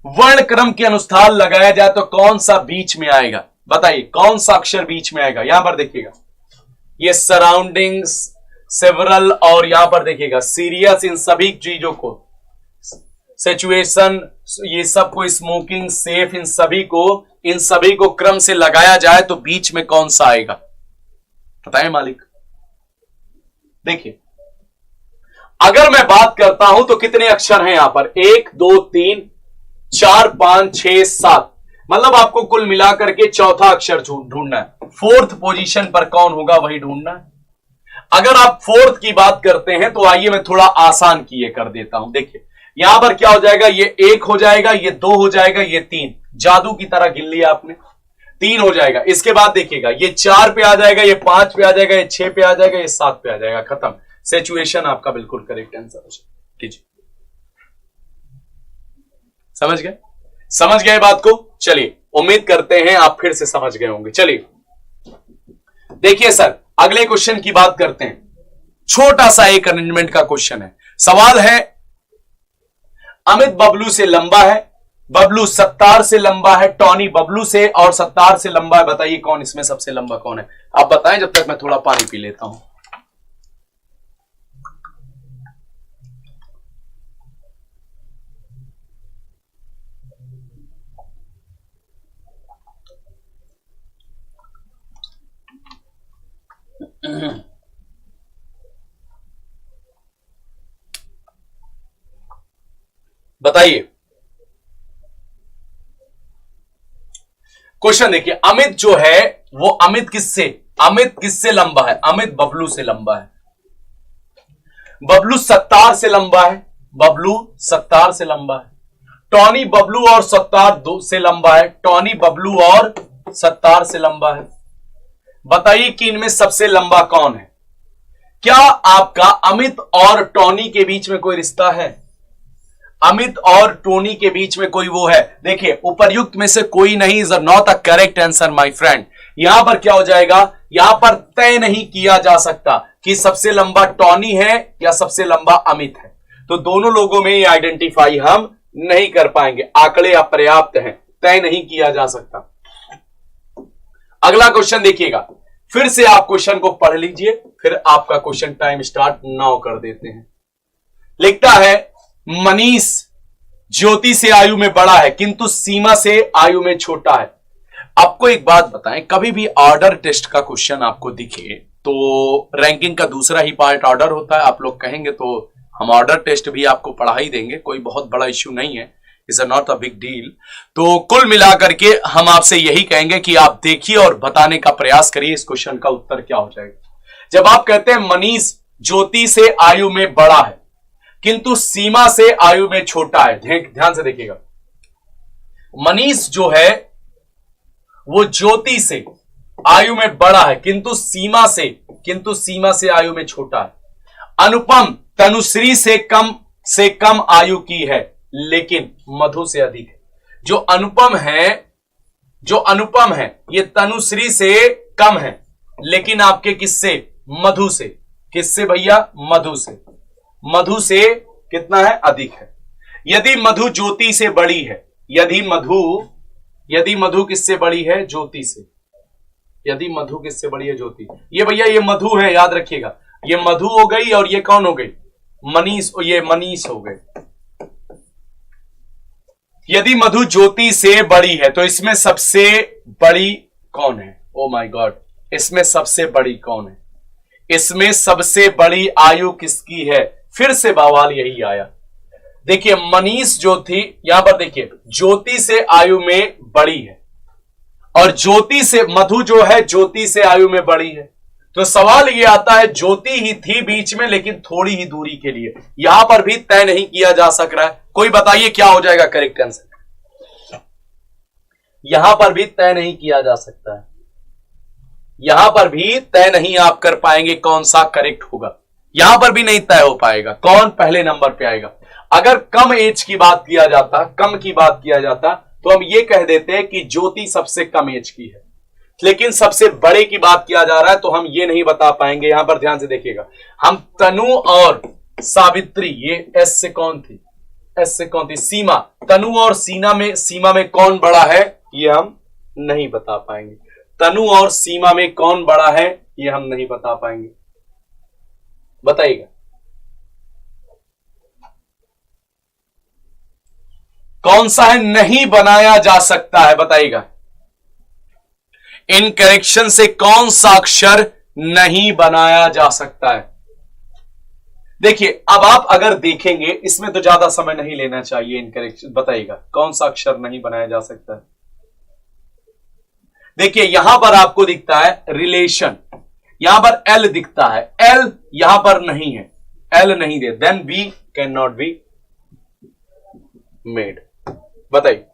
A: वर्ण क्रम के अनुसार लगाया जाए तो कौन सा बीच में आएगा? बताइए कौन सा अक्षर बीच में आएगा? यहां पर देखिएगा ये सराउंडिंग्स, सेवरल, और यहां पर देखिएगा सीरियस। इन सभी चीजों को, सिचुएशन, ये सब को, स्मोकिंग, सेफ, इन सभी को क्रम से लगाया जाए तो बीच में कौन सा आएगा? बताएं मालिक। देखिए अगर मैं बात करता हूं तो कितने अक्षर हैं यहां पर? 1 2 3 4 5 6 7, मतलब आपको कुल मिलाकर के चौथा अक्षर ढूंढना है। फोर्थ पोजीशन पर कौन होगा वही ढूंढना है। अगर आप फोर्थ की बात करते हैं तो आइए मैं थोड़ा आसान किए कर देता हूं। देखिए यहां पर क्या हो जाएगा? ये 1 हो जाएगा, ये 2 हो जाएगा, ये 3, जादू की तरह गिन लिया आपने, 3 हो जाएगा। इसके बाद देखिएगा ये 4 पे आ जाएगा, ये 5 पे आ जाएगा, ये 6 पे आ जाएगा, ये 7 पे आ जाएगा। खत्म। सिचुएशन आपका बिल्कुल करेक्ट आंसर कीजिए। समझ गए? समझ गए बात को? चलिए उम्मीद करते हैं आप फिर से समझ गए होंगे। चलिए देखिए सर अगले क्वेश्चन की बात करते हैं। छोटा सा एक अरेंजमेंट का क्वेश्चन है। सवाल है अमित बबलू से लंबा है, बबलू सत्तार से लंबा है, टॉनी बबलू से और सत्तार से लंबा है। बताइए कौन इसमें सबसे लंबा कौन है? आप बताएं जब तक मैं थोड़ा पानी पी लेता हूं। बताइए। क्वेश्चन देखिए, अमित जो है वो अमित किससे लंबा है? अमित बबलू से लंबा है। बबलू सत्तार से लंबा है, बबलू सत्तार से लंबा है। टॉनी बबलू और सत्तार से लंबा है, टॉनी बबलू और सत्तार से लंबा है। बताइए कि इनमें सबसे लंबा कौन है? क्या आपका अमित और टॉनी के बीच में कोई रिश्ता है? अमित और टोनी के बीच में कोई वो है? देखिए उपर्युक्त में से कोई नहीं, is not a correct answer my friend. यहां पर क्या हो जाएगा? यहां पर तय नहीं किया जा सकता कि सबसे लंबा टॉनी है या सबसे लंबा अमित है। तो दोनों लोगों में ये आइडेंटिफाई हम नहीं कर पाएंगे, आंकड़े अपर्याप्त हैं, तय नहीं किया जा सकता। अगला क्वेश्चन देखिएगा, फिर से आप क्वेश्चन को पढ़ लीजिए, फिर आपका क्वेश्चन टाइम स्टार्ट नाउ कर देते हैं। लिखता है मनीष ज्योति से आयु में बड़ा है किंतु सीमा से आयु में छोटा है। आपको एक बात बताएं, कभी भी ऑर्डर टेस्ट का क्वेश्चन आपको दिखे तो रैंकिंग का दूसरा ही पार्ट ऑर्डर होता है। आप लोग कहेंगे तो हम ऑर्डर टेस्ट भी आपको पढ़ा ही देंगे, कोई बहुत बड़ा इश्यू नहीं है, is a not a big deal. तो कुल मिलाकर के हम आपसे यही कहेंगे कि आप देखिए और बताने का प्रयास करिए इस क्वेश्चन का उत्तर क्या हो जाएगा। जब आप कहते हैं मनीष ज्योति से आयु में बड़ा है किंतु सीमा से आयु में छोटा है, ध्यान से देखिएगा, मनीष जो है वो ज्योति से आयु में बड़ा है किंतु सीमा से आयु में छोटा है। अनुपम तनुश्री से कम आयु की है लेकिन मधु से अधिक है। जो अनुपम है ये तनुश्री से कम है लेकिन आपके किससे? मधु से। किससे भैया? मधु से कितना है? अधिक है। यदि मधु ज्योति से बड़ी है, यदि मधु किससे बड़ी है? ज्योति से। यदि मधु किससे बड़ी है? ज्योति। ये भैया ये मधु है, याद रखिएगा, ये मधु हो गई और ये कौन हो गई? मनीष। ये मनीष हो गए। यदि मधु ज्योति से बड़ी है तो इसमें सबसे बड़ी कौन है? ओ माय गॉड, इसमें सबसे बड़ी कौन है? इसमें सबसे बड़ी आयु किसकी है? फिर से बवाल यही आया। देखिए मनीष जो थी, यहां पर देखिए ज्योति से आयु में बड़ी है और ज्योति से मधु जो है ज्योति से आयु में बड़ी है। तो सवाल यह आता है ज्योति ही थी बीच में लेकिन थोड़ी ही दूरी के लिए, यहां पर भी तय नहीं किया जा सक रहा है। कोई बताइए क्या हो जाएगा करेक्ट आंसर? यहां पर भी तय नहीं किया जा सकता है, यहां पर भी तय नहीं आप कर पाएंगे कौन सा करेक्ट होगा, यहां पर भी नहीं तय हो पाएगा कौन पहले नंबर पे आएगा। अगर कम एज की बात किया जाता, कम की बात किया जाता तो हम ये कह देते हैं कि ज्योति सबसे कम एज की है, लेकिन सबसे बड़े की बात किया जा रहा है तो हम ये नहीं बता पाएंगे। यहां पर ध्यान से देखिएगा, हम तनु और सावित्री, ये एस से कौन थी? एस से कौन थी? सीमा। तनु और सीमा में कौन बड़ा है ये हम नहीं बता पाएंगे। तनु और सीमा में कौन बड़ा है ये हम नहीं बता पाएंगे। बताइएगा कौन सा है? नहीं बनाया जा सकता है, बताइएगा इन करेक्शन से कौन सा अक्षर नहीं बनाया जा सकता है? देखिए अब आप अगर देखेंगे, इसमें तो ज्यादा समय नहीं लेना चाहिए। इन करेक्शन बताइएगा कौन सा अक्षर नहीं बनाया जा सकता है? देखिए यहां पर आपको दिखता है रिलेशन, यहां पर एल दिखता है, एल यहां पर नहीं है, एल नहीं दे, then B can not be made. बताइए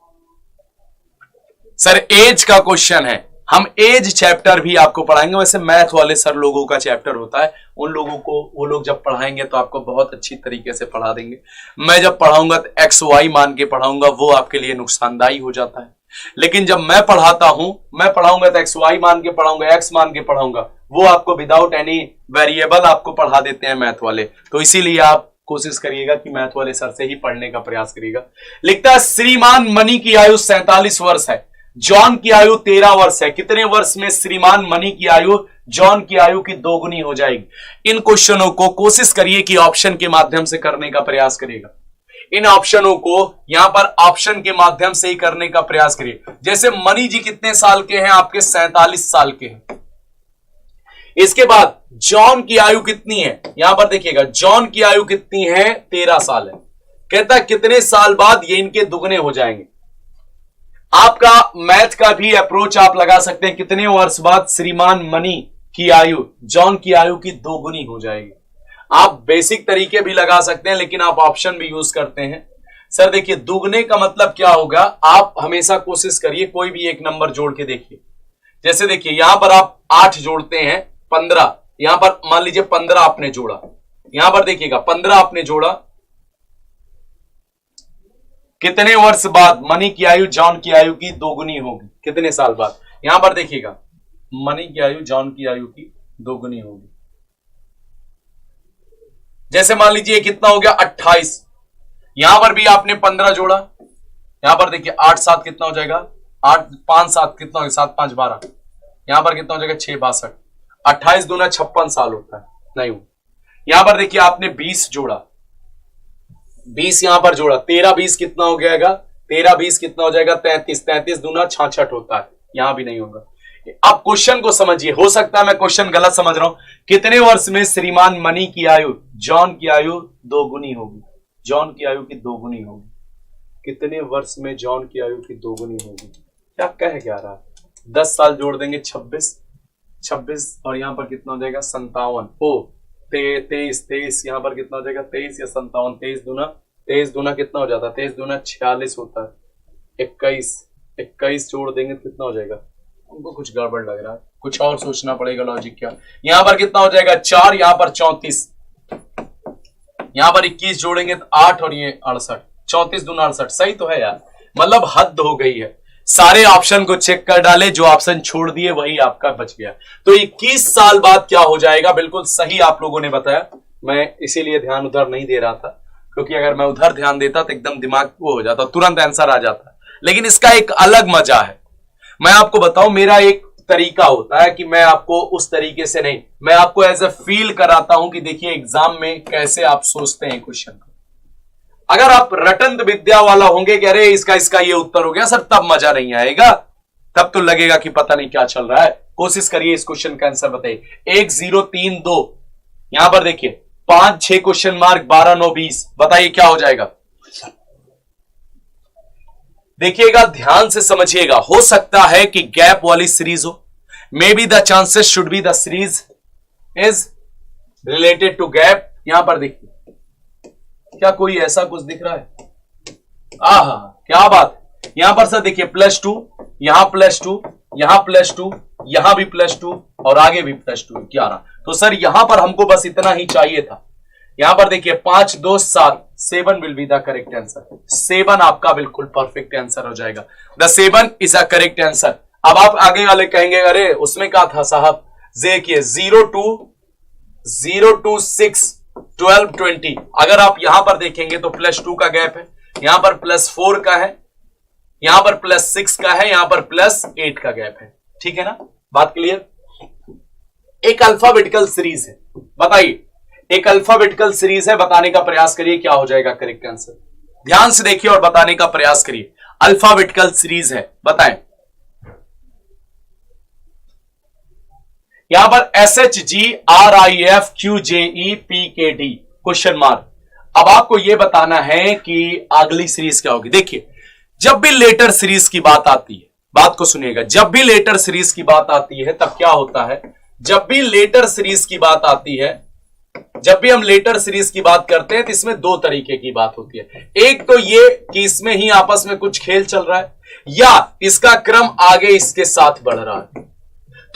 A: सर एज का क्वेश्चन है, हम एज चैप्टर भी आपको पढ़ाएंगे। वैसे मैथ वाले सर लोगों का चैप्टर होता है, उन लोगों को वो लोग जब पढ़ाएंगे तो आपको बहुत अच्छी तरीके से पढ़ा देंगे। मैं जब पढ़ाऊंगा तो एक्स वाई मान के पढ़ाऊंगा, वो आपके लिए नुकसानदायी हो जाता है। लेकिन जब मैं पढ़ाता हूं, मैं पढ़ाऊंगा तो एक्स वाई मान के पढ़ाऊंगा, एक्स मान के पढ़ाऊंगा, वो आपको विदाउट एनी वेरिएबल आपको पढ़ा देते हैं मैथ वाले। तो इसीलिए आप कोशिश करिएगा कि मैथ वाले सर से ही पढ़ने का प्रयास करिएगा। लिखता है श्रीमान मनी की आयु 47 वर्ष है, जॉन की आयु 13 वर्ष है। कितने वर्ष में श्रीमान मनी की आयु जॉन की आयु की दोगुनी हो जाएगी? इन क्वेश्चनों को कोशिश करिए कि ऑप्शन के माध्यम से करने का प्रयास करिएगा। इन ऑप्शनों को यहां पर ऑप्शन के माध्यम से ही करने का प्रयास करिए। जैसे मनी जी कितने साल के हैं? आपके 47 साल के हैं। इसके बाद जॉन की आयु कितनी है? यहां पर देखिएगा जॉन की आयु कितनी है? 13 साल है। कहता है कितने साल बाद ये इनके दुगने हो जाएंगे। आपका मैथ का भी अप्रोच आप लगा सकते हैं, कितने वर्ष बाद श्रीमान मनी की आयु जॉन की आयु की दोगुनी हो जाएगी। आप बेसिक तरीके भी लगा सकते हैं, लेकिन आप ऑप्शन भी यूज करते हैं। सर देखिए दुगने का मतलब क्या होगा, आप हमेशा कोशिश करिए कोई भी एक नंबर जोड़ के देखिए। जैसे देखिए यहां पर आप 8 जोड़ते हैं 15, यहां पर मान लीजिए 15 आपने जोड़ा, यहां पर देखिएगा 15 आपने जोड़ा, कितने वर्ष बाद मनी की आयु जॉन की आयु की दोगुनी होगी? कितने साल बाद? यहां पर देखिएगा मनी की आयु जॉन की आयु की दोगुनी होगी। जैसे मान लीजिए कितना हो गया 28, यहां पर भी आपने 15 जोड़ा, यहां पर देखिए 8 7 कितना हो जाएगा? 8 5 7 कितना हो गया? 7 5 12, यहां पर कितना हो जाएगा? 6 62, 28 दूना 56 साल होता है, नहीं हो। यहां पर देखिए आपने 20 जोड़ा, 20 यहां पर जोड़ा, 13 20 कितना हो जाएगा? 13 20 कितना हो जाएगा? 33, 33 दूना 66 होता है, यहां भी नहीं होगा। अब क्वेश्चन को समझिए, हो सकता है मैं क्वेश्चन गलत समझ रहा हूं। कितने वर्ष में श्रीमान मनी की आयु जॉन की आयु दोगुनी होगी? जॉन की आयु की दोगुनी होगी। कितने वर्ष में जॉन की आयु की दोगुनी होगी? क्या कह रहा है? 10 साल जोड़ देंगे 26 और यहां पर कितना हो जाएगा? 57। ओ 23 यहां पर कितना हो जाएगा? 23 या 57, 23 दूना कितना हो जाता है? 23 दूना 46 होता है। 21 जोड़ देंगे तो कितना हो जाएगा? उनको कुछ गड़बड़ लग रहा है, कुछ और सोचना पड़ेगा लॉजिक क्या। यहां पर कितना हो जाएगा? 4, यहां पर 34, यहां पर 21 जोड़ेंगे तो 8 और ये 68, 34 दूना 68, सही तो है यार। मतलब हद हो गई है। सारे ऑप्शन को चेक कर डाले, जो ऑप्शन छोड़ दिए वही आपका बच गया। तो 21 साल बाद क्या हो जाएगा? बिल्कुल सही आप लोगों ने बताया। मैं इसीलिए ध्यान उधर नहीं दे रहा था, क्योंकि अगर मैं उधर ध्यान देता तो एकदम दिमाग वो हो जाता, तुरंत आंसर आ जाता। लेकिन इसका एक अलग मजा है। मैं आपको बताऊं, मेरा एक तरीका होता है कि मैं आपको उस तरीके से नहीं, मैं आपको एज ए फील कराता हूं कि देखिए एग्जाम में कैसे आप सोचते हैं क्वेश्चन को। अगर आप रटंत विद्या वाला होंगे कि अरे इसका ये उत्तर हो गया सर, तब मजा नहीं आएगा, तब तो लगेगा कि पता नहीं क्या चल रहा है, कोशिश करिए इस क्वेश्चन का आंसर बताइए। 1 0 3 2, यहां पर देखिए 5 6 क्वेश्चन मार्क, 12 9 20, बताइए क्या हो जाएगा। देखिएगा ध्यान से समझिएगा, हो सकता है कि गैप वाली सीरीज हो, may be the chances should be the series is related to gap. यहां पर देखिए क्या कोई ऐसा कुछ दिख रहा है, आहा क्या बात। यहां पर सर देखिए +2, यहां +2, यहां +2, यहां भी +2 और आगे भी +2, 11। तो सर यहां पर हमको बस इतना ही चाहिए था। यहां पर देखिए 5 2 7, 7 will be the correct answer. 7 आपका बिल्कुल परफेक्ट आंसर हो जाएगा। The 7 is a correct answer. अब आप आगे वाले कहेंगे अरे उसमें क्या था साहब, देखिए 0 2 6 12 20। अगर आप यहां पर देखेंगे तो +2 का गैप है, यहां पर +4 का है, यहां पर +6 का है, यहां पर +8 का गैप है। ठीक है ना, बात क्लियर। एक अल्फाबेटिकल सीरीज है, बताइए एक अल्फाबेटिकल सीरीज है, बताने का प्रयास करिए क्या हो जाएगा करेक्ट आंसर। ध्यान से देखिए और बताने का प्रयास करिए। अल्फाबेटिकल सीरीज है, बताएं। यहां पर SHGRIFQJEPKD क्वेश्चन मार्क। अब आपको यह बताना है कि अगली सीरीज क्या होगी। देखिए जब भी लेटर सीरीज की बात आती है, बात को सुनिएगा, जब भी लेटर सीरीज की बात आती है तब क्या होता है, जब भी लेटर सीरीज की बात आती है, जब भी हम लेटर सीरीज की बात करते हैं तो इसमें दो तरीके की बात होती है। एक तो ये कि इसमें ही आपस में कुछ खेल चल रहा है, या इसका क्रम आगे इसके साथ बढ़ रहा है।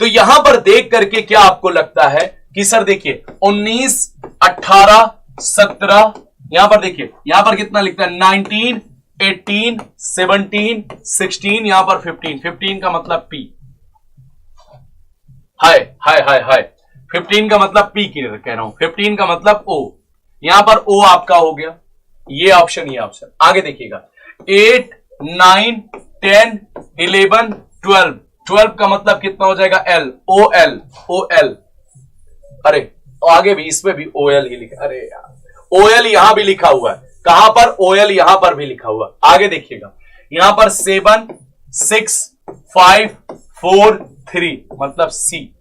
A: तो यहां पर देख करके क्या आपको लगता है कि सर देखिए 19 18 17, यहां पर देखिए यहां पर कितना लिखता है 19 18 17 16, यहां पर 15 का मतलब पी। हाय हाय हाय हाय, 15 का मतलब पी कह रहा हूं, 15 का मतलब ओ, यहां पर ओ आपका हो गया, ये ऑप्शन ये ऑप्शन। आगे देखिएगा 8 9 10 11 12, 12 का मतलब कितना हो जाएगा L, O L O L. अरे आगे भी इसमें भी ओ एल ही लिखा, अरे यार ओ एल यहां भी लिखा हुआ है, कहां पर ओ एल, यहां पर भी लिखा हुआ। आगे देखिएगा यहां पर 7 6 5 4 3 मतलब सी,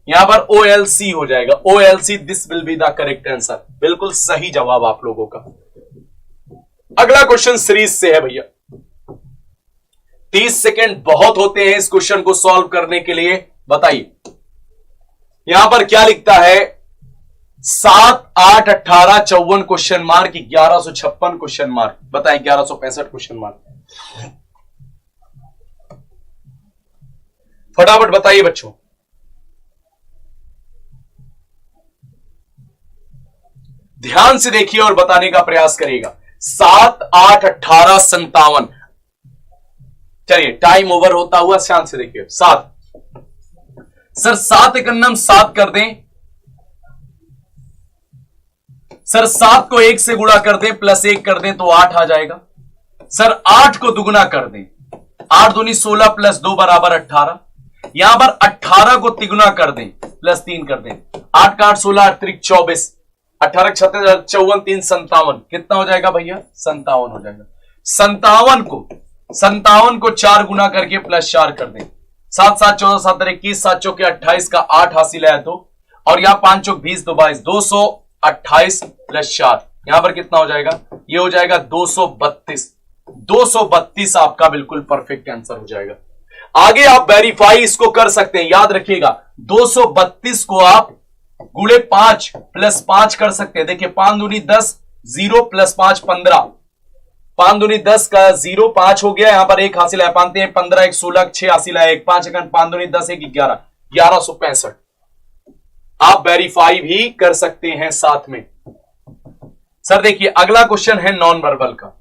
A: यहां पर ओ एल सी हो जाएगा, O L C, this will be the correct answer. बिल्कुल सही जवाब आप लोगों का। अगला क्वेश्चन सीरीज से है भैया, 30 सेकेंड बहुत होते हैं इस क्वेश्चन को सॉल्व करने के लिए। बताइए यहां पर क्या लिखता है, 7 8 18 54 क्वेश्चन मार्क, 1156 क्वेश्चन मार्क, बताएं 1165 क्वेश्चन मार्क, फटाफट बताइए बच्चों। ध्यान से देखिए और बताने का प्रयास करिएगा। 7 8 18 57, चलिए टाइम ओवर होता हुआ शांत से देखिए। 7 सर 7 एकन्नम 7 कर दें, सर 7 को 1 से गुणा कर दें प्लस 1 कर दें तो 8 आ जाएगा। सर 8 को दुगुना कर दें, 8 दूनी 16 प्लस 2 बराबर 18। यहां पर 18 को तिगुना कर दें प्लस 3 कर दें, 8 का 8 16 अतिरिक्त 24, 18 36 54 3 57, कितना हो जाएगा भैया 57 हो जाएगा। 57 को 4 गुना करके प्लस 4 कर दें, 7 7 14 7 21, 7 चौके 28 का 8 हासिल है तो, और यहां 5 चौक 20 तो 22, 228 प्लस 4, यहां पर कितना हो जाएगा, ये हो जाएगा 232। 232 आपका बिल्कुल परफेक्ट आंसर हो जाएगा। आगे आप वेरीफाई इसको कर सकते हैं, याद रखिएगा 232 को आप गुणे 5 प्लस 5 कर सकते हैं। देखिए 5 दूनी 10, 0 प्लस 5 15, 5 दूनी 10 का 0 5 हो गया, यहां पर 1 हासिल है, 5 15 1 16 6 हासिल है 1, 5 5 दूनी 10 1 11, 1165 आप वेरीफाई भी कर सकते हैं साथ में। सर देखिए अगला क्वेश्चन है नॉन वर्बल का,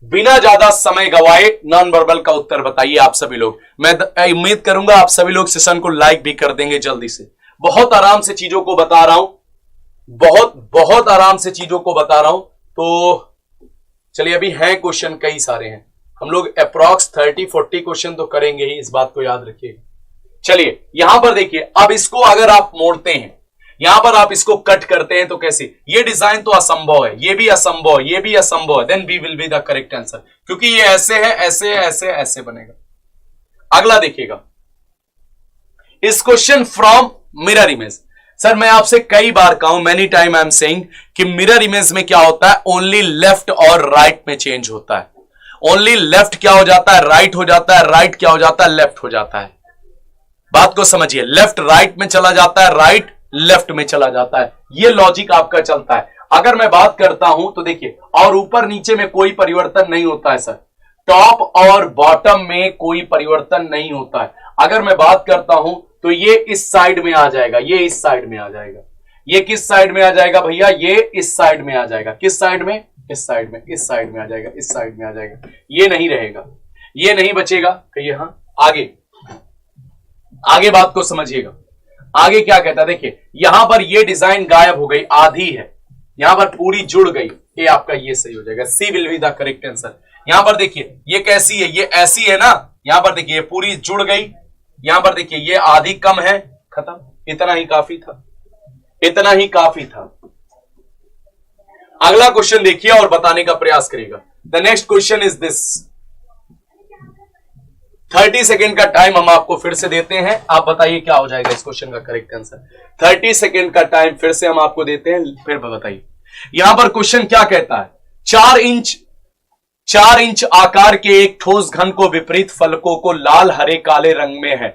A: बिना ज्यादा समय गवाए नॉन वर्बल का उत्तर बताइए आप सभी लोग। मैं उम्मीद करूंगा आप सभी लोग सेशन को लाइक भी कर देंगे जल्दी से। बहुत आराम से चीजों को बता रहा हूं, बहुत आराम से चीजों को बता रहा हूं। तो चलिए अभी हैं क्वेश्चन कई सारे हैं, हम लोग अप्रॉक्स 30-40 क्वेश्चन तो करेंगे ही, इस बात को याद रखिएगा। चलिए यहां पर देखिए, अब इसको अगर आप मोड़ते हैं, यहां पर आप इसको कट करते हैं तो कैसे, ये डिजाइन तो असंभव है, ये भी असंभव है, ये भी असंभव है, then B will be the correct answer, क्योंकि ये ऐसे है, ऐसे ऐसे ऐसे बनेगा। अगला देखिएगा, इस question from mirror image. Sir मैं आपसे कई बार कहा हूं, many time I am saying कि मिरर इमेज में क्या होता है, ओनली लेफ्ट और राइट में चेंज होता है। ओनली लेफ्ट क्या हो जाता है, राइट हो जाता है, राइट क्या हो जाता है, लेफ्ट हो जाता है। बात को समझिए, लेफ्ट राइट में चला जाता है, राइट लेफ्ट में चला जाता है, यह लॉजिक आपका चलता है। अगर मैं बात करता हूं तो देखिए, और ऊपर नीचे में कोई परिवर्तन नहीं होता है सर, टॉप और बॉटम में कोई परिवर्तन नहीं होता है। अगर मैं बात करता हूं तो ये इस साइड में आ जाएगा, ये इस साइड में आ जाएगा, ये किस साइड में आ जाएगा भैया, ये इस साइड में आ जाएगा, किस साइड में, इस साइड में, इस साइड में आ जाएगा, इस साइड में आ जाएगा, ये नहीं रहेगा, ये नहीं बचेगा। कहिए हाँ, आगे आगे बात को समझिएगा, आगे क्या कहता है, देखिए यहां पर ये डिजाइन गायब हो गई, आधी है, यहां पर पूरी जुड़ गई, ये आपका ये सही हो जाएगा, C will be the correct answer. यहां पर देखिए ये कैसी है, ये ऐसी है ना, यहां पर देखिए पूरी जुड़ गई, यहां पर देखिए ये आधी कम है, खत्म, इतना ही काफी था, इतना ही काफी था। अगला क्वेश्चन देखिए और बताने का प्रयास करिएगा। The next question is this. 30 second का टाइम हम आपको फिर से देते हैं, आप बताइए क्या हो जाएगा इस क्वेश्चन का करेक्ट आंसर। 30 सेकेंड का टाइम फिर से हम आपको देते हैं, फिर बताइए यहां पर क्वेश्चन क्या कहता है। 4 इंच आकार के एक ठोस घन को विपरीत फलकों को लाल हरे काले रंग में है।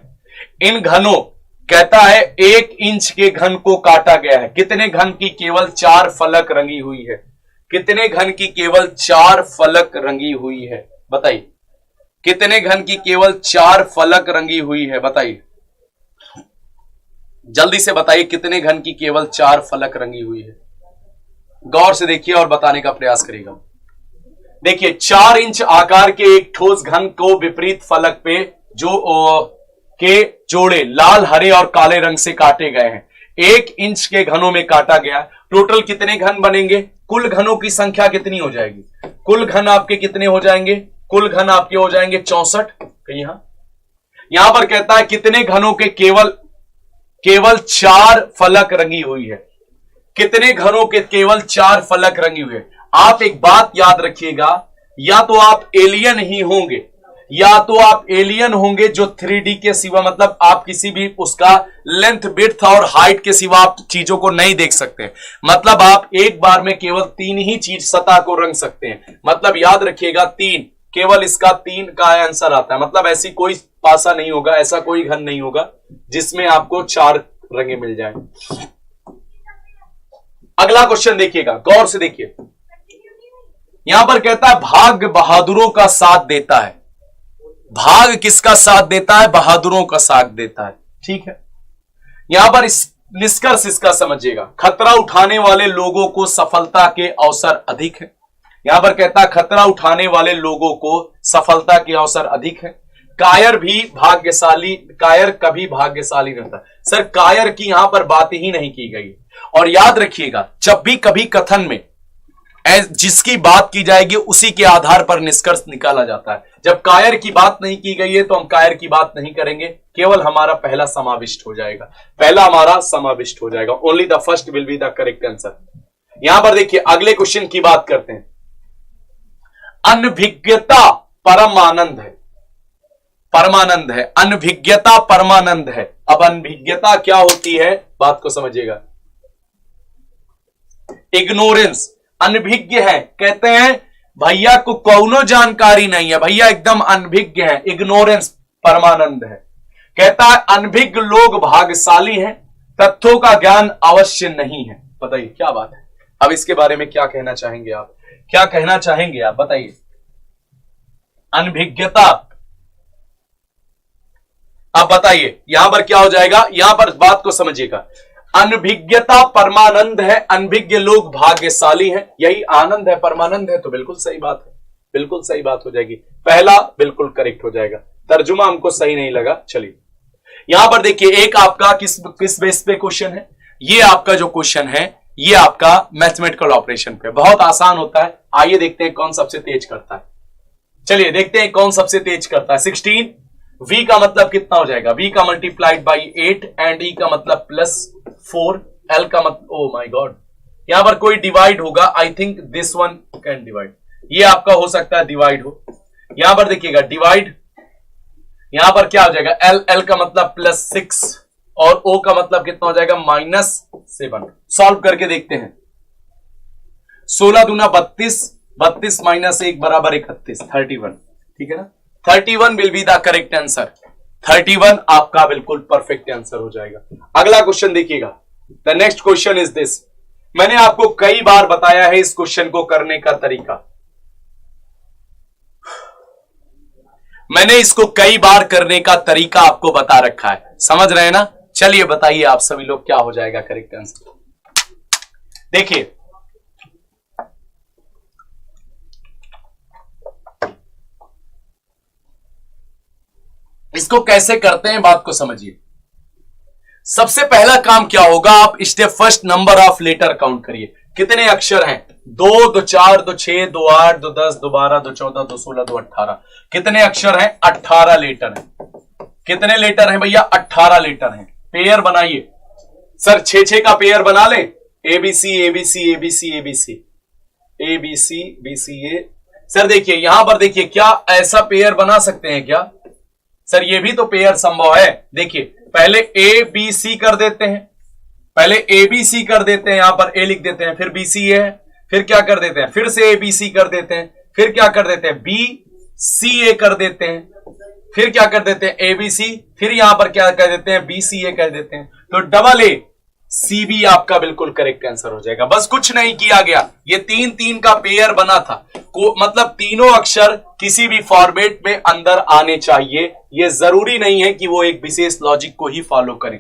A: इन घनों, कहता है 1 इंच के घन को काटा गया है, कितने घन की केवल 4 फलक रंगी हुई है, कितने घन की केवल 4 फलक रंगी हुई है, बताइए कितने घन की केवल 4 फलक रंगी हुई है, बताइए जल्दी से बताइए, कितने घन की केवल 4 फलक रंगी हुई है। गौर से देखिए और बताने का प्रयास करिएगा। देखिए 4 इंच आकार के एक ठोस घन को विपरीत फलक पे के जोड़े लाल हरे और काले रंग से काटे गए हैं। 1 इंच के घनों में काटा गया, टोटल कितने घन बनेंगे, कुल घनों की संख्या कितनी हो जाएगी, कुल घन आपके कितने हो जाएंगे, कुल घन आपके हो जाएंगे 64। यहां पर कहता है कितने घनों के केवल 4 फलक रंगी हुई है, कितने घनों के केवल 4 फलक रंगी हुई है। आप एक बात याद रखिएगा, या तो आप एलियन ही होंगे, या तो आप एलियन होंगे जो 3D के सिवा, मतलब आप किसी भी उसका लेंथ विड्थ और हाइट के सिवा आप चीजों को नहीं देख सकते, मतलब आप एक बार में केवल 3 ही चीज सतह को रंग सकते हैं। मतलब याद रखिएगा 3, केवल इसका 3 का आंसर आता है, मतलब ऐसी कोई पासा नहीं होगा, ऐसा कोई घन नहीं होगा जिसमें आपको 4 रंगे मिल जाए। अगला क्वेश्चन देखिएगा, गौर से देखिए, यहां पर कहता है भाग्य बहादुरों का साथ देता है। भाग किसका साथ देता है, बहादुरों का साथ देता है, ठीक है। यहां पर निष्कर्ष इसका समझिएगा, खतरा उठाने वाले लोगों को सफलता के अवसर अधिक है। यहां पर कहता है खतरा उठाने वाले लोगों को सफलता के अवसर अधिक है। कायर कभी भाग्यशाली नहीं होता। सर कायर की यहां पर बात ही नहीं की गई। और याद रखिएगा, जब भी कभी कथन में जिसकी बात की जाएगी उसी के आधार पर निष्कर्ष निकाला जाता है। जब कायर की बात नहीं की गई है तो हम कायर की बात नहीं करेंगे, केवल हमारा पहला समाविष्ट हो जाएगा, पहला हमारा समाविष्ट हो जाएगा। Only the first will be the correct answer. यहां पर देखिए अगले क्वेश्चन की बात करते हैं। अनभिज्ञता परमानंद है, परमानंद है, अनभिज्ञता परमानंद है। अब अनभिज्ञता क्या होती है, बात को समझिएगा। इग्नोरेंस, अनभिज्ञ है, कहते हैं भैया को कौनो जानकारी नहीं है, भैया एकदम अनभिज्ञ है, इग्नोरेंस परमानंद है। कहता है अनभिज्ञ लोग भाग्यशाली हैं, तथ्यों का ज्ञान अवश्य नहीं है। बताइए क्या बात है, अब इसके बारे में क्या कहना चाहेंगे आप, क्या कहना चाहेंगे आप, बताइए। अनभिज्ञता, अब बताइए यहां पर क्या हो जाएगा, यहां पर बात को समझिएगा। अनभिज्ञता परमानंद है, अनभिज्ञ लोग भाग्यशाली हैं, यही आनंद है, परमानंद है, तो बिल्कुल सही बात है, बिल्कुल सही बात हो जाएगी, पहला बिल्कुल करेक्ट हो जाएगा। तर्जुमा हमको सही नहीं लगा, चलिए यहां पर देखिए एक आपका किस बेस पे क्वेश्चन है, ये आपका जो क्वेश्चन है ये आपका मैथमेटिकल ऑपरेशन पे, बहुत आसान होता है। आइए देखते हैं कौन सबसे तेज करता है, चलिए देखते हैं कौन सबसे तेज करता है। 16 v का मतलब कितना हो जाएगा, v का मल्टीप्लाइड बाई 8 एंड e का मतलब +4, l का मतलब, ओ माय गॉड यहां पर कोई डिवाइड होगा, I think this one can divide, ये आपका हो सकता है डिवाइड हो। यहां पर देखिएगा डिवाइड, यहां पर क्या हो जाएगा, एल, एल का मतलब +6 और ओ का मतलब कितना हो जाएगा, -7। सॉल्व करके देखते हैं। 16 दूना 32, 32 -1 बराबर 31, 31। ठीक है ना, 31 will be the correct answer. 31 आपका बिल्कुल परफेक्ट आंसर हो जाएगा। अगला क्वेश्चन देखिएगा। The next question is this. मैंने आपको कई बार बताया है इस क्वेश्चन को करने का तरीका, मैंने इसको कई बार करने का तरीका आपको बता रखा है, समझ रहे हैं ना। चलिए बताइए आप सभी लोग क्या हो जाएगा करेक्ट आंसर। देखिए इसको कैसे करते हैं, बात को समझिए। सबसे पहला काम क्या होगा, आप step first number of letter count करिए। कितने अक्षर हैं, 2, 2, 4, 2, 6, 2, 8, 2, 10, 2, 12, 2, 14, 2, 16, 2, 18। कितने अक्षर हैं, 18 लेटर हैं। कितने लेटर हैं भैया, 18 लेटर हैं। पेयर बनाइए सर, 6-6 का पेयर बना लें। ABC ABC ABC ABC ABC BCA। Sir देखिए यहां पर देखिए, क्या ऐसा पेयर बना सकते हैं क्या सर, ये भी तो पेयर संभव है। देखिए पहले ABC कर देते हैं, पहले ABC कर देते हैं, यहां पर A लिख देते हैं, फिर BCA है, फिर क्या कर देते हैं, फिर से ABC कर देते हैं, फिर क्या कर देते हैं, BCA कर देते हैं, फिर क्या कर देते हैं, ABC, फिर यहां पर क्या कर देते हैं, BCA कर देते हैं। तो डबल ACB आपका बिल्कुल करेक्ट आंसर हो जाएगा। बस कुछ नहीं किया गया, ये 3-3 का पेयर बना था, मतलब तीनों अक्षर किसी भी फॉर्मेट में अंदर आने चाहिए। ये जरूरी नहीं है कि वो एक विशेष लॉजिक को ही फॉलो करें।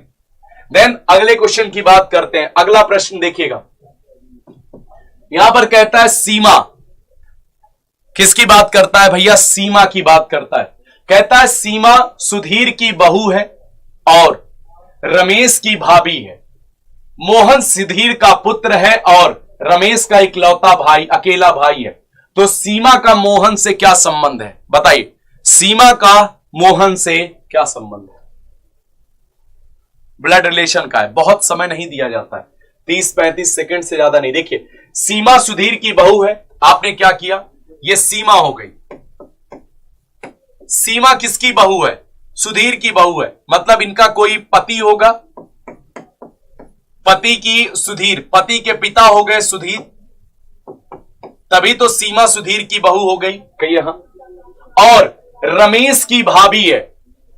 A: देन अगले क्वेश्चन की बात करते हैं। अगला प्रश्न देखिएगा, यहां पर कहता है सीमा। किसकी बात करता है भैया, सीमा की बात करता है। कहता है सीमा सुधीर की बहू है और रमेश की भाभी है। मोहन सुधीर का पुत्र है और रमेश का इकलौता भाई, अकेला भाई है। तो सीमा का मोहन से क्या संबंध है, बताइए। सीमा का मोहन से क्या संबंध है, ब्लड रिलेशन का है। बहुत समय नहीं दिया जाता है, 30-35 सेकंड से ज्यादा नहीं। देखिए सीमा सुधीर की बहू है, आपने क्या किया, ये सीमा हो गई। सीमा किसकी बहू है, सुधीर की बहू है, मतलब इनका कोई पति होगा, पति की सुधीर, पति के पिता हो गए सुधीर, तभी तो सीमा सुधीर की बहू हो गई कहीं यहां। और रमेश की भाभी है,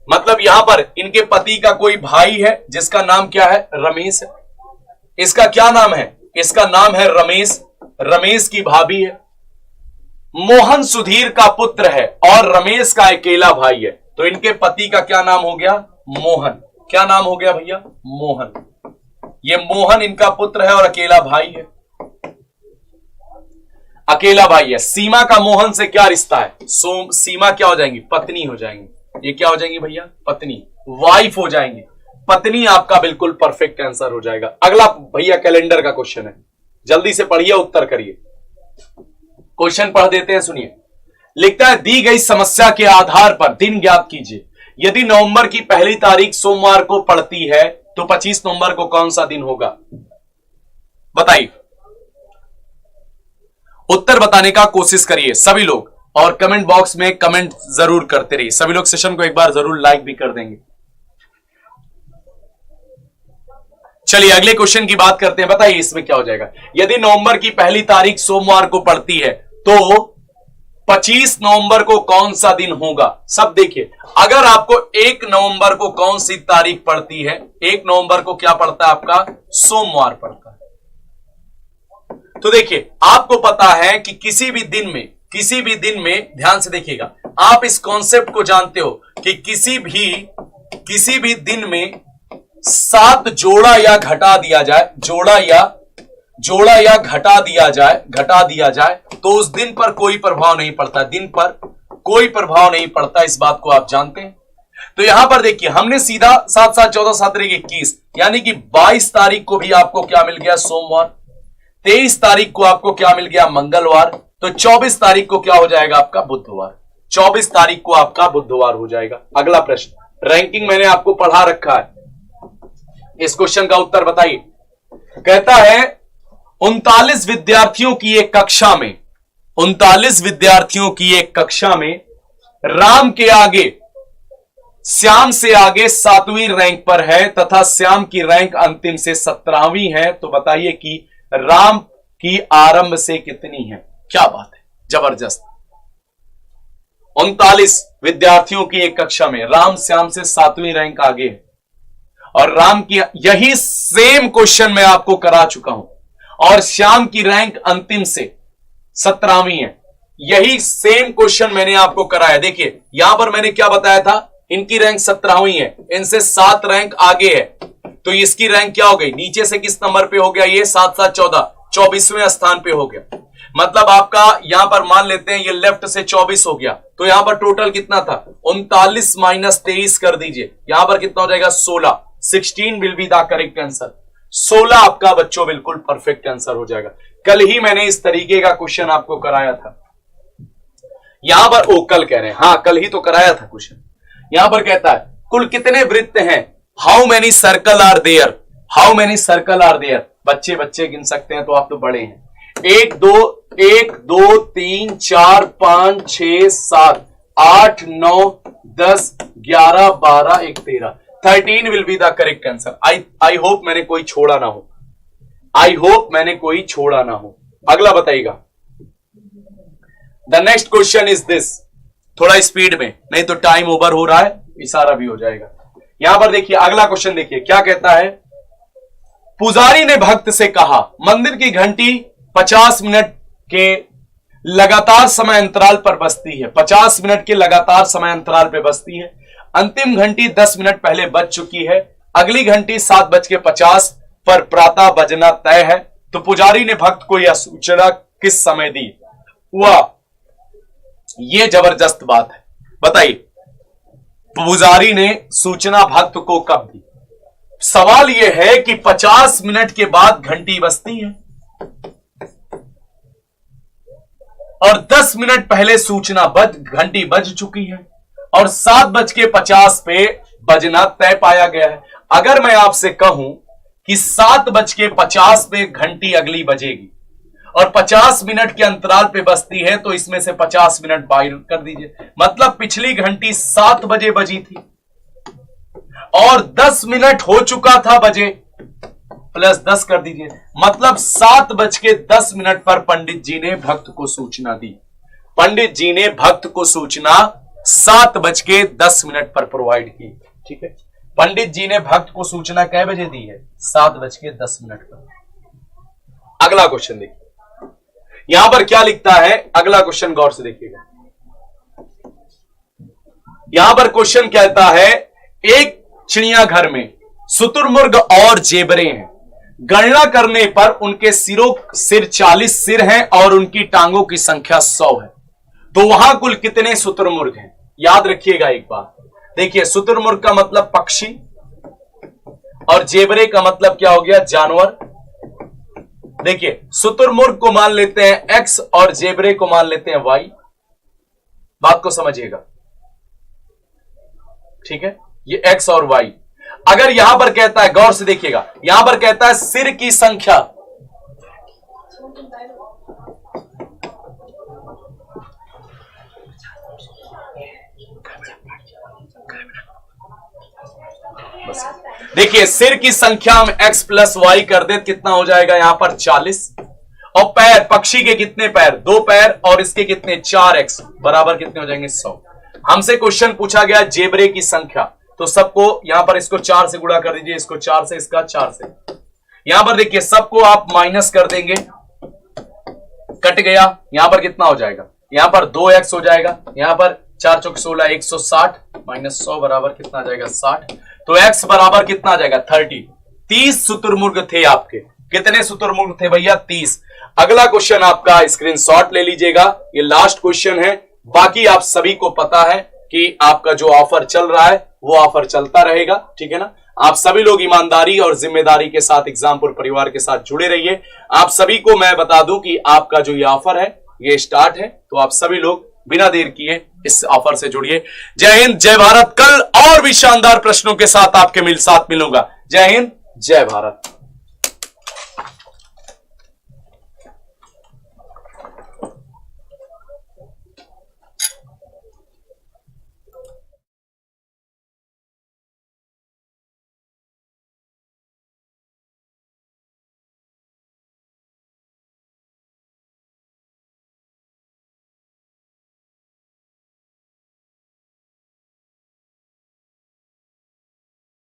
A: मतलब यहां पर इनके पति का कोई भाई है जिसका नाम क्या है, रमेश है। इसका क्या नाम है, इसका नाम है रमेश, रमेश की भाभी है। मोहन सुधीर का पुत्र है और रमेश का अकेला भाई है, तो इनके पति का क्या नाम हो गया, मोहन। क्या नाम हो गया भैया, मोहन। ये मोहन इनका पुत्र है और अकेला भाई है, अकेला भाई है। सीमा का मोहन से क्या रिश्ता है, सीमा क्या हो जाएंगी, पत्नी हो जाएंगी। ये क्या हो जाएंगी भैया, पत्नी, वाइफ हो जाएंगी। पत्नी आपका बिल्कुल परफेक्ट आंसर हो जाएगा। अगला भैया कैलेंडर का क्वेश्चन है, जल्दी से पढ़िए, उत्तर करिए। क्वेश्चन पढ़ देते हैं, सुनिए। लिखता है दी गई समस्या के आधार पर दिन ज्ञात कीजिए। यदि नवंबर की पहली तारीख सोमवार को पड़ती है तो 25 नवंबर को कौन सा दिन होगा, बताइए। उत्तर बताने का कोशिश करिए सभी लोग, और कमेंट बॉक्स में कमेंट जरूर करते रहिए। सभी लोग सेशन को एक बार जरूर लाइक भी कर देंगे। चलिए अगले क्वेश्चन की बात करते हैं, बताइए इसमें क्या हो जाएगा। यदि नवंबर की पहली तारीख सोमवार को पड़ती है तो 25 नवंबर को कौन सा दिन होगा। सब देखिए, अगर आपको 1 नवंबर को कौन सी तारीख पड़ती है, 1 नवंबर को क्या पड़ता है आपका, सोमवार पड़ता है। तो देखिए आपको पता है कि किसी भी दिन में ध्यान से देखिएगा, आप इस कॉन्सेप्ट को जानते हो कि किसी भी दिन में 7 जोड़ा या घटा दिया जाए, जोड़ा या घटा दिया जाए तो उस दिन पर कोई प्रभाव नहीं पड़ता, दिन पर कोई प्रभाव नहीं पड़ता, इस बात को आप जानते हैं। तो यहां पर देखिए हमने सीधा 7 7 14 7 21 यानी कि 22 तारीख को भी आपको क्या मिल गया, सोमवार। 23 तारीख को आपको क्या मिल गया, मंगलवार। तो 24 तारीख को क्या हो जाएगा आपका, बुधवार। 24 तारीख को आपका बुधवार हो जाएगा। अगला प्रश्न, रैंकिंग मैंने आपको पढ़ा रखा है, इस क्वेश्चन का उत्तर बताइए। कहता है 39 विद्यार्थियों की एक कक्षा में राम के आगे श्याम से आगे 7वीं रैंक पर है तथा श्याम की रैंक अंतिम से 17वीं है, तो बताइए कि राम की आरंभ से कितनी है? क्या बात है, जबरदस्त। 39 विद्यार्थियों की एक कक्षा में राम श्याम से 7वीं रैंक आगे है, और राम की यही सेम क्वेश्चन मैं आपको करा चुका हूं, और श्याम की रैंक अंतिम से 17वीं है। यही सेम क्वेश्चन मैंने आपको कराया। देखिए यहां पर मैंने क्या बताया था, इनकी रैंक 17वीं है, इनसे 7 रैंक आगे है, तो इसकी रैंक क्या हो गई, नीचे से किस नंबर पे हो गया, ये 7 7 14 24वें स्थान पे हो गया। मतलब आपका यहां पर मान लेते हैं ये लेफ्ट से 24 हो गया, तो यहां पर टोटल कितना था, 39 माइनस 23 कर दीजिए, यहां पर कितना हो जाएगा 16। 16 will be the correct answer. 16 आपका बच्चों बिल्कुल परफेक्ट आंसर हो जाएगा। कल ही मैंने इस तरीके का क्वेश्चन आपको कराया था। यहां पर कल कह रहे हैं, हाँ कल ही तो कराया था क्वेश्चन। यहां पर कहता है कुल कितने वृत्त हैं, how many circle are there, how many circle are there. बच्चे बच्चे गिन सकते हैं तो आप तो बड़े हैं। 1 2 3 4 5 6 7 8 9 10 11 12 1 13 13 will be the correct answer. I hope मैंने कोई छोड़ा ना हो, आई होप मैंने कोई छोड़ा ना हो। अगला बताइएगा। The next question is this, थोड़ा स्पीड में, नहीं तो टाइम ओवर हो रहा है, इशारा भी हो जाएगा। यहां पर देखिए अगला क्वेश्चन देखिए क्या कहता है। पुजारी ने भक्त से कहा, मंदिर की घंटी 50 मिनट के लगातार समय अंतराल पर बजती है, 50 मिनट के लगातार समय अंतराल पर बजती है। अंतिम घंटी 10 मिनट पहले बज चुकी है, अगली घंटी 7:50 पर प्रातः बजना तय है, तो पुजारी ने भक्त को यह सूचना किस समय दी? वाह, यह जबरदस्त बात है। बताइए पुजारी ने सूचना भक्त को कब दी? सवाल यह है कि 50 मिनट के बाद घंटी बजती है और 10 मिनट पहले सूचना घंटी बज चुकी है और 7:50 पे बजना तय पाया गया है। अगर मैं आपसे कहूं कि 7:50 पे घंटी अगली बजेगी और 50 मिनट के अंतराल पे बजती है, तो इसमें से 50 मिनट बाहर कर दीजिए, मतलब पिछली घंटी 7 बजे बजी थी और 10 मिनट हो चुका था बजे, प्लस 10 कर दीजिए, मतलब 7:10 पर पंडित जी ने भक्त को सूचना दी। पंडित जी ने भक्त को सूचना 7:10 पर प्रोवाइड की। ठीक है, पंडित जी ने भक्त को सूचना कै बजे दी है? 7:10 पर। अगला क्वेश्चन देखिए, यहां पर क्या लिखता है, अगला क्वेश्चन गौर से देखिएगा। यहां पर क्वेश्चन कहता है, एक चिड़ियाघर में शुतुरमुर्ग और जेबरे हैं, गणना करने पर उनके सिर 40 सिर हैं और उनकी टांगों की संख्या 100 है, तो वहां कुल कितने शुतुरमुर्ग हैं? याद रखिएगा एक बात, देखिए शुतुरमुर्ग का मतलब पक्षी और जेबरे का मतलब क्या हो गया? जानवर। देखिए शुतुरमुर्ग को मान लेते हैं x और जेबरे को मान लेते हैं y, बात को समझिएगा। ठीक है, ये x और y। अगर यहां पर कहता है, गौर से देखिएगा, यहां पर कहता है सिर की संख्या, देखिए सिर की संख्या हम x प्लस वाई कर दे, कितना हो जाएगा यहां पर 40, और पैर, पक्षी के कितने पैर? 2 पैर, और इसके कितने? 4x, बराबर कितने हो जाएंगे? 100। हमसे क्वेश्चन पूछा गया जेबरे की संख्या, तो सबको यहां पर इसको 4 से गुणा कर दीजिए, इसको 4 से, इसका 4 से। यहां पर देखिए सबको आप माइनस कर देंगे, कट गया, यहां पर कितना हो जाएगा? यहां पर 2x हो जाएगा, यहां पर 4 चौक 16, 160 माइनस 100 बराबर कितना आ जाएगा? 60। तो x बराबर कितना आ जाएगा? 30। 30 शुतुरमुर्ग थे आपके। कितने शुतुरमुर्ग थे भैया? 30। अगला क्वेश्चन आपका स्क्रीनशॉट ले लीजिएगा, ये लास्ट क्वेश्चन है। बाकी आप सभी को पता है कि आपका जो ऑफर चल रहा है वो ऑफर चलता रहेगा, ठीक है ना। आप सभी लोग ईमानदारी और जिम्मेदारी के साथ एग्जामपुर परिवार के साथ जुड़े रहिए। आप सभी को मैं बता दूं कि आपका जो ये ऑफर है ये स्टार्ट है, तो आप सभी लोग बिना देर किए इस ऑफर से जुड़िए। जय हिंद, जय भारत। कल और भी शानदार प्रश्नों के साथ आपके साथ मिलूंगा। जय हिंद, जय भारत।